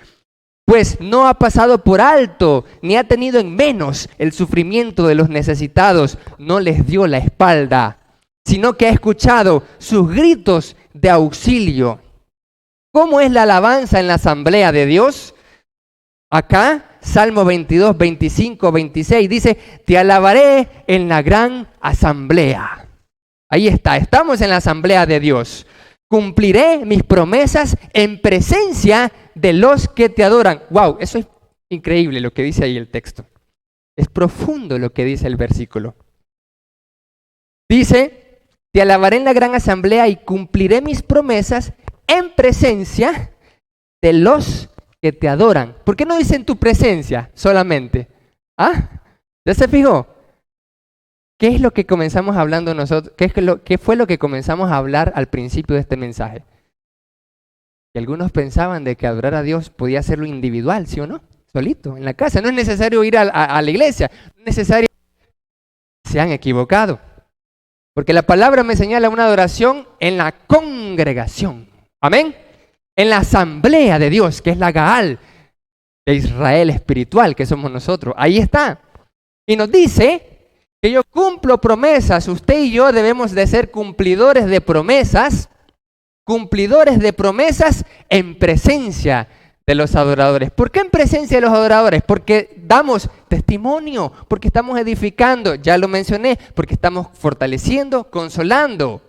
Pues no ha pasado por alto, ni ha tenido en menos el sufrimiento de los necesitados, no les dio la espalda, sino que ha escuchado sus gritos de auxilio. ¿Cómo es la alabanza en la asamblea de Dios? Acá, Salmo 22, 25, 26, dice, te alabaré en la gran asamblea. Ahí está, estamos en la asamblea de Dios. Cumpliré mis promesas en presencia de los que te adoran. Wow, eso es increíble lo que dice ahí el texto. Es profundo lo que dice el versículo. Dice, te alabaré en la gran asamblea y cumpliré mis promesas en presencia de los que te adoran. ¿Por qué no dice en tu presencia solamente? ¿Ah? ¿Ya se fijó? ¿Qué es lo que comenzamos hablando nosotros? ¿Qué fue lo que comenzamos a hablar al principio de este mensaje? Y algunos pensaban de que adorar a Dios podía hacerlo individual, ¿sí o no? Solito, en la casa. No es necesario ir a la iglesia. No es necesario. Se han equivocado. Porque la palabra me señala una adoración en la congregación. Amén. En la asamblea de Dios, que es la Gaal de Israel espiritual, que somos nosotros. Ahí está. Y nos dice que yo cumplo promesas. Usted y yo debemos de ser cumplidores de promesas en presencia de los adoradores. ¿Por qué en presencia de los adoradores? Porque damos testimonio, porque estamos edificando, ya lo mencioné, porque estamos fortaleciendo, consolando.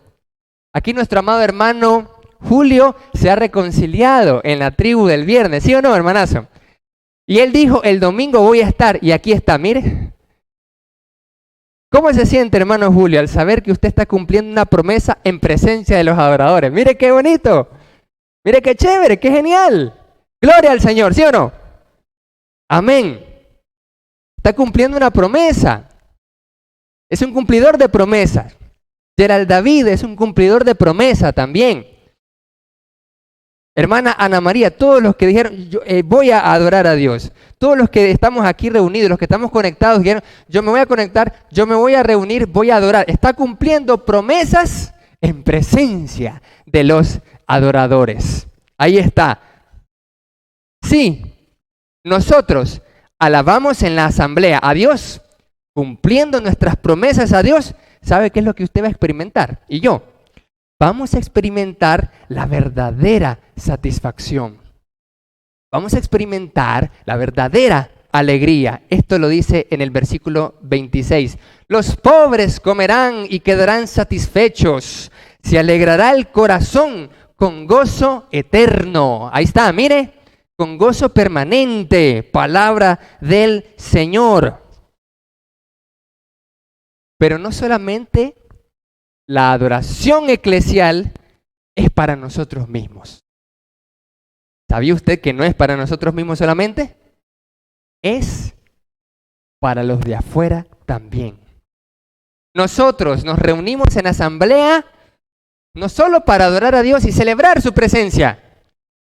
Aquí nuestro amado hermano Julio se ha reconciliado en la tribu del viernes, ¿sí o no, hermanazo? Y él dijo, el domingo voy a estar, y aquí está, mire. ¿Cómo se siente, hermano Julio, al saber que usted está cumpliendo una promesa en presencia de los adoradores? Mire qué bonito, mire qué chévere, qué genial. Gloria al Señor, ¿sí o no? Amén. Está cumpliendo una promesa. Es un cumplidor de promesas. Gerald David es un cumplidor de promesa también. Hermana Ana María, todos los que dijeron, yo voy a adorar a Dios, todos los que estamos aquí reunidos, los que estamos conectados, dijeron, yo me voy a conectar, yo me voy a reunir, voy a adorar. Está cumpliendo promesas en presencia de los adoradores. Ahí está. Sí, nosotros alabamos en la asamblea a Dios, cumpliendo nuestras promesas a Dios. ¿Sabe qué es lo que usted va a experimentar? Y yo. Vamos a experimentar la verdadera satisfacción. Vamos a experimentar la verdadera alegría. Esto lo dice en el versículo 26. Los pobres comerán y quedarán satisfechos. Se alegrará el corazón con gozo eterno. Ahí está, mire, con gozo permanente. Palabra del Señor. Pero no solamente la adoración eclesial es para nosotros mismos. ¿Sabía usted que no es para nosotros mismos solamente? Es para los de afuera también. Nosotros nos reunimos en asamblea no solo para adorar a Dios y celebrar su presencia,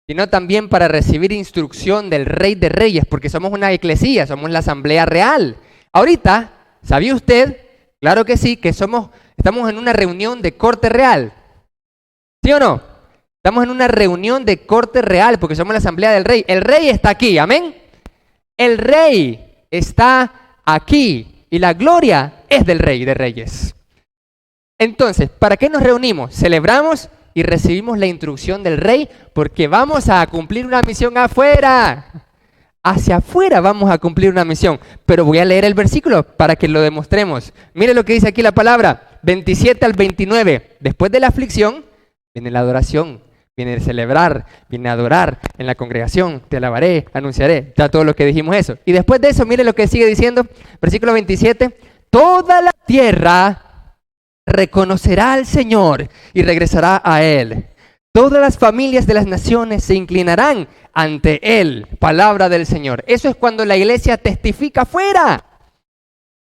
sino también para recibir instrucción del Rey de Reyes, porque somos una eclesía, somos la asamblea real. Ahorita, ¿sabía usted? Claro que sí, que estamos en una reunión de corte real. ¿Sí o no? Estamos en una reunión de corte real porque somos la asamblea del rey. El rey está aquí, amén. El rey está aquí y la gloria es del Rey de Reyes. Entonces, ¿para qué nos reunimos? Celebramos y recibimos la instrucción del rey porque vamos a cumplir una misión afuera. Hacia afuera vamos a cumplir una misión. Pero voy a leer el versículo para que lo demostremos. Mire lo que dice aquí la palabra, 27 al 29. Después de la aflicción, viene la adoración, viene el celebrar, viene a adorar en la congregación. Te alabaré, anunciaré, ya todo lo que dijimos eso. Y después de eso, mire lo que sigue diciendo, versículo 27. Toda la tierra reconocerá al Señor y regresará a Él. Todas las familias de las naciones se inclinarán ante Él. Palabra del Señor. Eso es cuando la iglesia testifica afuera.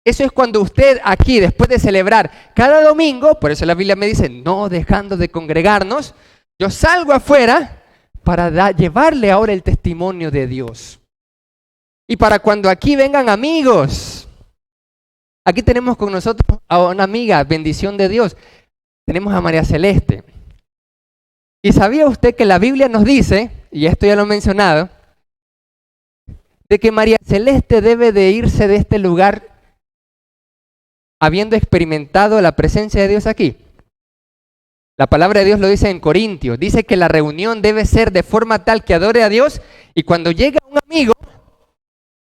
Eso es cuando usted aquí, después de celebrar cada domingo, por eso la Biblia me dice, no dejando de congregarnos, yo salgo afuera para llevarle ahora el testimonio de Dios. Y para cuando aquí vengan amigos. Aquí tenemos con nosotros a una amiga, bendición de Dios. Tenemos a María Celeste. ¿Y sabía usted que la Biblia nos dice, y esto ya lo he mencionado, de que María Celeste debe de irse de este lugar habiendo experimentado la presencia de Dios aquí? La palabra de Dios lo dice en Corintios, dice que la reunión debe ser de forma tal que adore a Dios y cuando llega un amigo,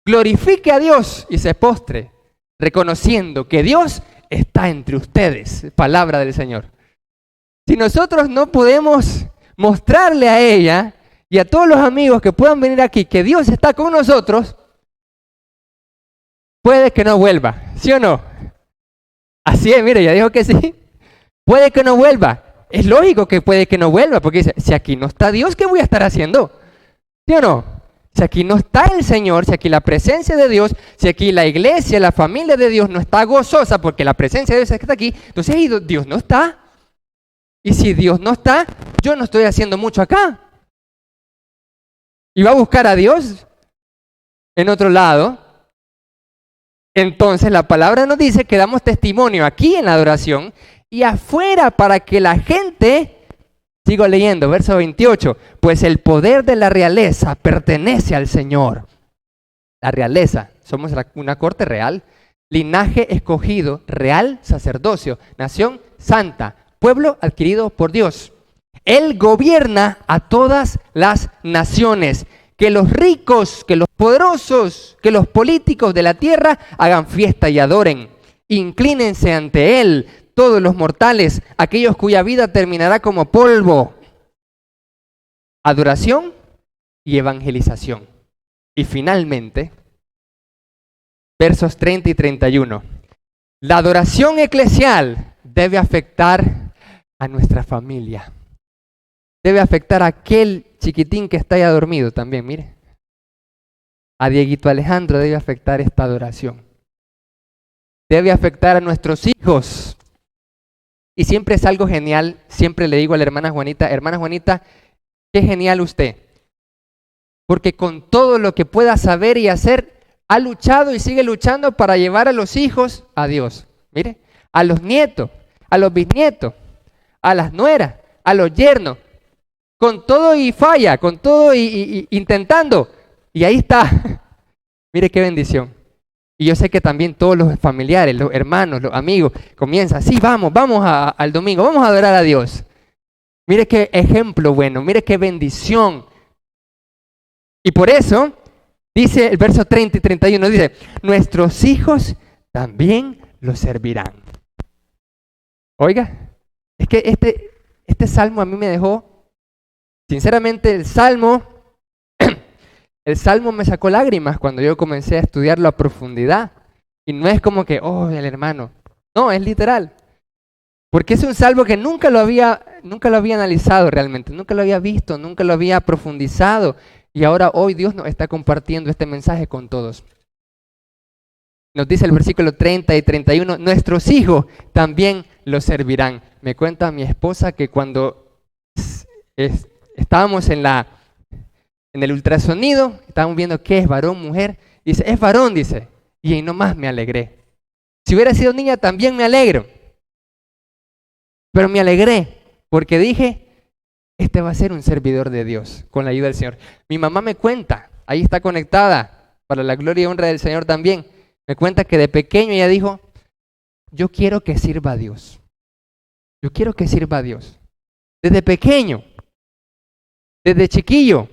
glorifique a Dios y se postre, reconociendo que Dios está entre ustedes. Palabra del Señor. Si nosotros no podemos mostrarle a ella y a todos los amigos que puedan venir aquí que Dios está con nosotros, puede que no vuelva, ¿sí o no? Así es, mire, ya dijo que sí. Puede que no vuelva. Es lógico que puede que no vuelva, porque dice, si aquí no está Dios, ¿qué voy a estar haciendo? ¿Sí o no? Si aquí no está el Señor, si aquí la presencia de Dios, si aquí la iglesia, la familia de Dios no está gozosa porque la presencia de Dios está aquí, entonces Dios no está. Y si Dios no está, yo no estoy haciendo mucho acá. Y va a buscar a Dios en otro lado. Entonces la palabra nos dice que damos testimonio aquí en la adoración y afuera para que la gente, sigo leyendo, verso 28, pues el poder de la realeza pertenece al Señor. La realeza, somos una corte real, linaje escogido, real sacerdocio, nación santa, pueblo adquirido por Dios. Él gobierna a todas las naciones. Que los ricos, que los poderosos, que los políticos de la tierra hagan fiesta y adoren. Inclínense ante Él todos los mortales, aquellos cuya vida terminará como polvo. Adoración y evangelización. Y finalmente, versos 30 y 31. La adoración eclesial debe afectar a nuestra familia. Debe afectar a aquel chiquitín que está ya dormido también, mire. A Dieguito Alejandro debe afectar esta adoración. Debe afectar a nuestros hijos. Y siempre es algo genial, siempre le digo a la hermana Juanita, qué genial usted. Porque con todo lo que pueda saber y hacer, ha luchado y sigue luchando para llevar a los hijos a Dios. Mire, a los nietos, a los bisnietos, a las nueras, a los yernos. Con todo y falla, con todo y intentando. Y ahí está. Mire qué bendición. Y yo sé que también todos los familiares, los hermanos, los amigos, comienzan, sí, vamos al domingo, vamos a adorar a Dios. Mire qué ejemplo bueno, mire qué bendición. Y por eso, dice el verso 30 y 31, dice, nuestros hijos también los servirán. Oiga, es que este salmo a mí me dejó, sinceramente el salmo me sacó lágrimas cuando yo comencé a estudiarlo a profundidad. Y no es como que, oh, el hermano. No, es literal. Porque es un salmo que nunca lo había analizado realmente, nunca lo había visto, nunca lo había profundizado. Y ahora hoy Dios nos está compartiendo este mensaje con todos. Nos dice el versículo 30 y 31, nuestros hijos también los servirán. Me cuenta mi esposa que cuando estábamos en el ultrasonido, estábamos viendo qué es varón, mujer, dice, es varón, dice, y ahí nomás me alegré. Si hubiera sido niña también me alegro, pero me alegré porque dije, este va a ser un servidor de Dios, con la ayuda del Señor. Mi mamá me cuenta, ahí está conectada, para la gloria y honra del Señor también, me cuenta que de pequeño ella dijo, yo quiero que sirva a Dios, yo quiero que sirva a Dios, desde pequeño, desde chiquillo.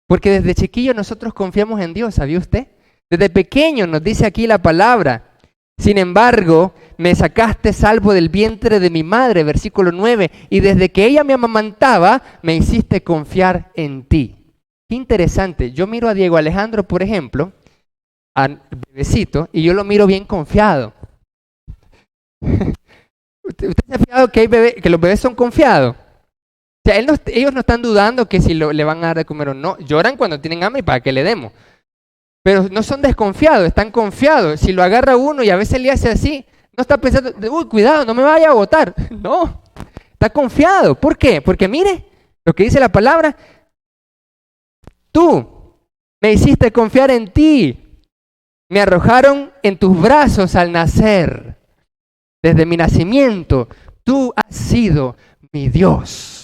Porque desde chiquillo nosotros confiamos en Dios, ¿sabía usted? Desde pequeño nos dice aquí la palabra. Sin embargo, me sacaste salvo del vientre de mi madre, versículo 9, y desde que ella me amamantaba, me hiciste confiar en ti. Qué interesante. Yo miro a Diego Alejandro, por ejemplo, al bebecito, y yo lo miro bien confiado. ¿Usted se ha fijado que los bebés son confiados? O sea, ellos no están dudando que si le van a dar de comer o no. Lloran cuando tienen hambre y para que le demos. Pero no son desconfiados, están confiados. Si lo agarra uno y a veces le hace así, no está pensando, uy, cuidado, no me vaya a botar. No, está confiado. ¿Por qué? Porque mire lo que dice la palabra. Tú me hiciste confiar en ti. Me arrojaron en tus brazos al nacer. Desde mi nacimiento, tú has sido mi Dios.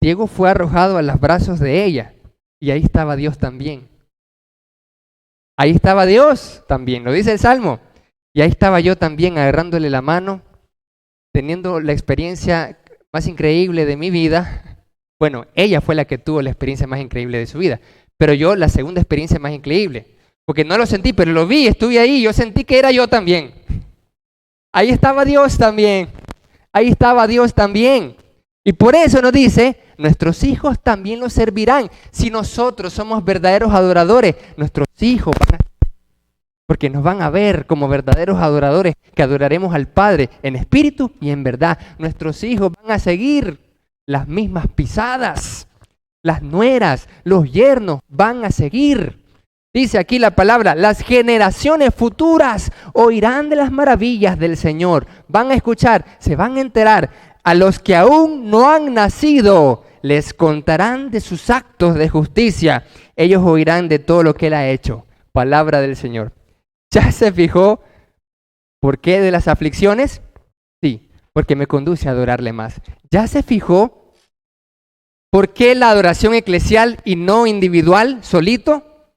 Diego fue arrojado a los brazos de ella y ahí estaba Dios también. Ahí estaba Dios también, lo dice el Salmo. Y ahí estaba yo también agarrándole la mano, teniendo la experiencia más increíble de mi vida. Bueno, ella fue la que tuvo la experiencia más increíble de su vida, pero yo la segunda experiencia más increíble. Porque no lo sentí, pero lo vi, estuve ahí, yo sentí que era yo también. Ahí estaba Dios también. Ahí estaba Dios también. Y por eso nos dice, nuestros hijos también los servirán. Si nosotros somos verdaderos adoradores, nuestros hijos porque nos van a ver como verdaderos adoradores, que adoraremos al Padre en espíritu y en verdad. Nuestros hijos van a seguir las mismas pisadas. Las nueras, los yernos van a seguir. Dice aquí la palabra, las generaciones futuras oirán de las maravillas del Señor. Van a escuchar, se van a enterar. A los que aún no han nacido, les contarán de sus actos de justicia. Ellos oirán de todo lo que Él ha hecho. Palabra del Señor. ¿Ya se fijó por qué de las aflicciones? Sí, porque me conduce a adorarle más. ¿Ya se fijó por qué la adoración eclesial y no individual, solito?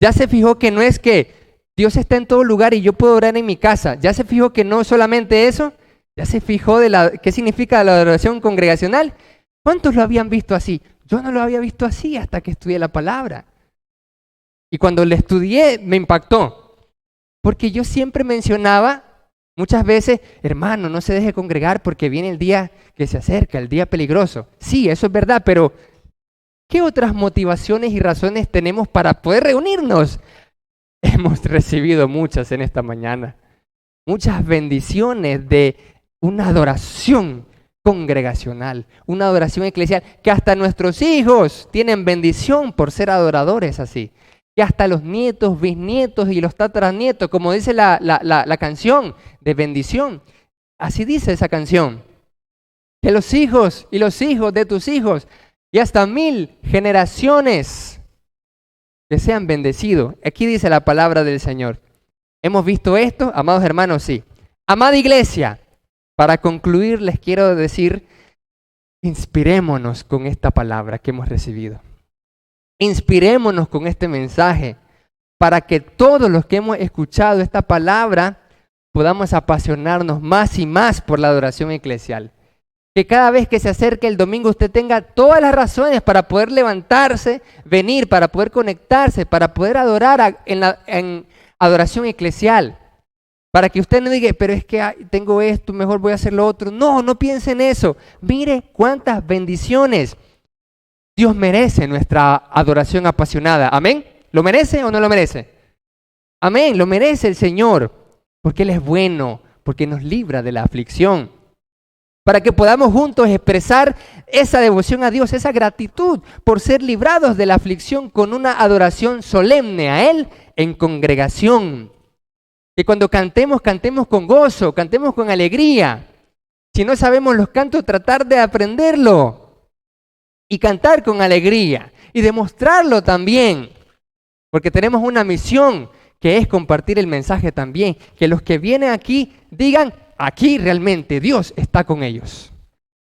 ¿Ya se fijó que no es que Dios está en todo lugar y yo puedo orar en mi casa? ¿Ya se fijó que no solamente eso? ¿Ya se fijó qué significa la adoración congregacional? ¿Cuántos lo habían visto así? Yo no lo había visto así hasta que estudié la palabra. Y cuando lo estudié me impactó. Porque yo siempre mencionaba, muchas veces, hermano, no se deje congregar porque viene el día que se acerca, el día peligroso. Sí, eso es verdad, pero ¿qué otras motivaciones y razones tenemos para poder reunirnos? hemos recibido muchas en esta mañana. Muchas bendiciones de una adoración congregacional, una adoración eclesial, que hasta nuestros hijos tienen bendición por ser adoradores así. Que hasta los nietos, bisnietos y los tataranietos, como dice la canción de bendición. Así dice esa canción. Que los hijos y los hijos de tus hijos y hasta 1000 generaciones que sean bendecidos. Aquí dice la palabra del Señor. ¿Hemos visto esto, amados hermanos? Sí. Amada iglesia, para concluir les quiero decir, inspirémonos con esta palabra que hemos recibido. Inspirémonos con este mensaje para que todos los que hemos escuchado esta palabra podamos apasionarnos más y más por la adoración eclesial. Que cada vez que se acerque el domingo usted tenga todas las razones para poder levantarse, venir, para poder conectarse, para poder adorar en adoración eclesial. Para que usted no diga, pero es que tengo esto, mejor voy a hacer lo otro. No, no piense en eso. Mire cuántas bendiciones. Dios merece nuestra adoración apasionada. ¿Amén? ¿Lo merece o no lo merece? Amén, lo merece el Señor. Porque Él es bueno, porque nos libra de la aflicción. Para que podamos juntos expresar esa devoción a Dios, esa gratitud por ser librados de la aflicción con una adoración solemne a Él en congregación. Que cuando cantemos, cantemos con gozo, cantemos con alegría. Si no sabemos los cantos, tratar de aprenderlo y cantar con alegría y demostrarlo también. Porque tenemos una misión que es compartir el mensaje también. Que los que vienen aquí digan, aquí realmente Dios está con ellos.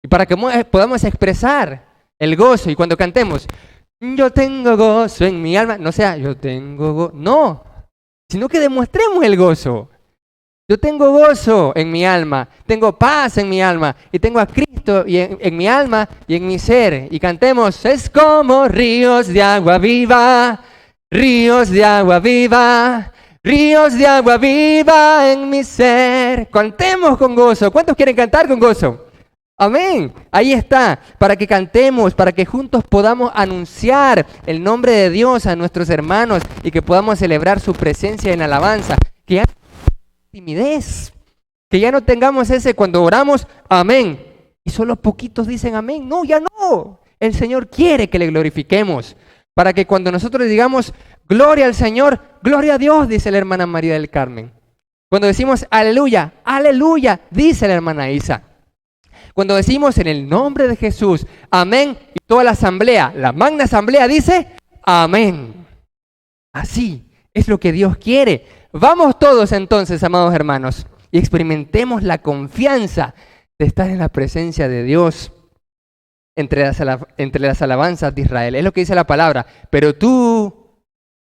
Y para que podamos expresar el gozo y cuando cantemos, yo tengo gozo en mi alma, no sea, yo tengo gozo, no, sino que demostremos el gozo. Yo tengo gozo en mi alma, tengo paz en mi alma y tengo a Cristo en mi alma y en mi ser. Y cantemos, es como ríos de agua viva, ríos de agua viva. Ríos de agua viva en mi ser. Cantemos con gozo. ¿Cuántos quieren cantar con gozo? Amén. Ahí está. Para que cantemos, para que juntos podamos anunciar el nombre de Dios a nuestros hermanos y que podamos celebrar su presencia en alabanza. Que ya no tengamos timidez. Que ya no tengamos ese cuando oramos, amén. Y solo poquitos dicen amén. No, ya no. El Señor quiere que le glorifiquemos. Para que cuando nosotros digamos, gloria al Señor, gloria a Dios, dice la hermana María del Carmen. Cuando decimos aleluya, aleluya, dice la hermana Isa. Cuando decimos en el nombre de Jesús, amén, y toda la asamblea, la magna asamblea dice, amén. Así es lo que Dios quiere. Vamos todos entonces, amados hermanos, y experimentemos la confianza de estar en la presencia de Dios. Entre las alabanzas de Israel. Es lo que dice la palabra. Pero tú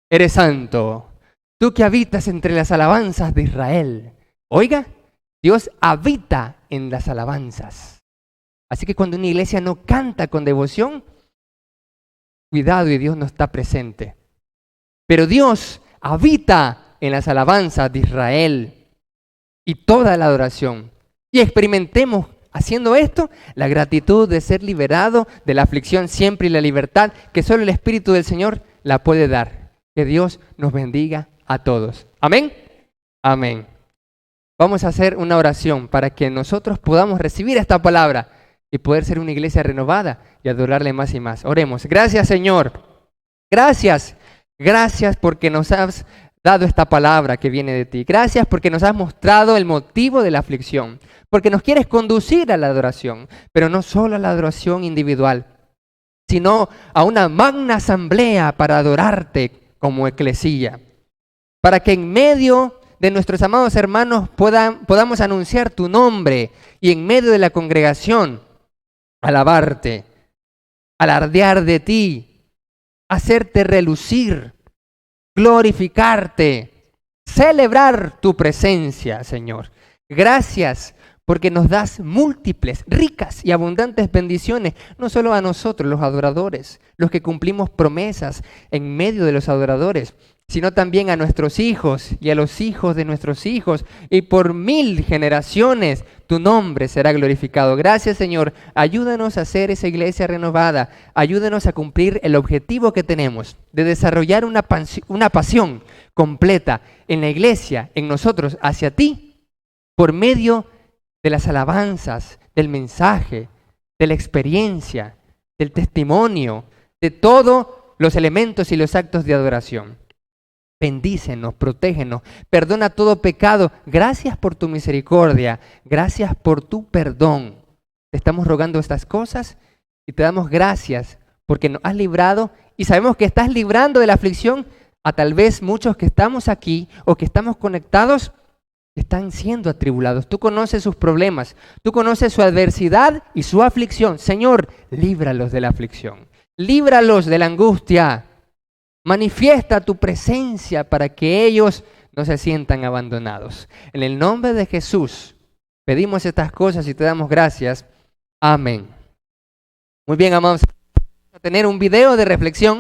eres santo. Tú que habitas entre las alabanzas de Israel. Oiga, Dios habita en las alabanzas. Así que cuando una iglesia no canta con devoción, cuidado y Dios no está presente. Pero Dios habita en las alabanzas de Israel y toda la adoración. Y experimentemos haciendo esto, la gratitud de ser liberado de la aflicción siempre y la libertad que solo el Espíritu del Señor la puede dar. Que Dios nos bendiga a todos. Amén. Amén. Vamos a hacer una oración para que nosotros podamos recibir esta palabra y poder ser una iglesia renovada y adorarle más y más. Oremos. Gracias, Señor. Gracias. Gracias porque nos has dado esta palabra que viene de ti. Gracias porque nos has mostrado el motivo de la aflicción. Porque nos quieres conducir a la adoración, pero no solo a la adoración individual, sino a una magna asamblea para adorarte como eclesía. Para que en medio de nuestros amados hermanos podamos anunciar tu nombre y en medio de la congregación alabarte, alardear de ti, hacerte relucir, glorificarte, celebrar tu presencia, Señor. Gracias porque nos das múltiples, ricas y abundantes bendiciones, no solo a nosotros, los adoradores, los que cumplimos promesas en medio de los adoradores, sino también a nuestros hijos y a los hijos de nuestros hijos, y por 1000 generaciones tu nombre será glorificado. Gracias, Señor. Ayúdanos a hacer esa iglesia renovada. Ayúdanos a cumplir el objetivo que tenemos de desarrollar una pasión completa en la iglesia, en nosotros, hacia ti, por medio de las alabanzas, del mensaje, de la experiencia, del testimonio, de todos los elementos y los actos de adoración. Bendícenos, protégenos, perdona todo pecado. Gracias por tu misericordia, gracias por tu perdón. Te estamos rogando estas cosas y te damos gracias porque nos has librado y sabemos que estás librando de la aflicción a tal vez muchos que estamos aquí o que estamos conectados están siendo atribulados. Tú conoces sus problemas, tú conoces su adversidad y su aflicción. Señor, líbralos de la aflicción, líbralos de la angustia. Manifiesta tu presencia para que ellos no se sientan abandonados. En el nombre de Jesús pedimos estas cosas y te damos gracias. Amén. Muy bien, amados. Vamos a tener un video de reflexión.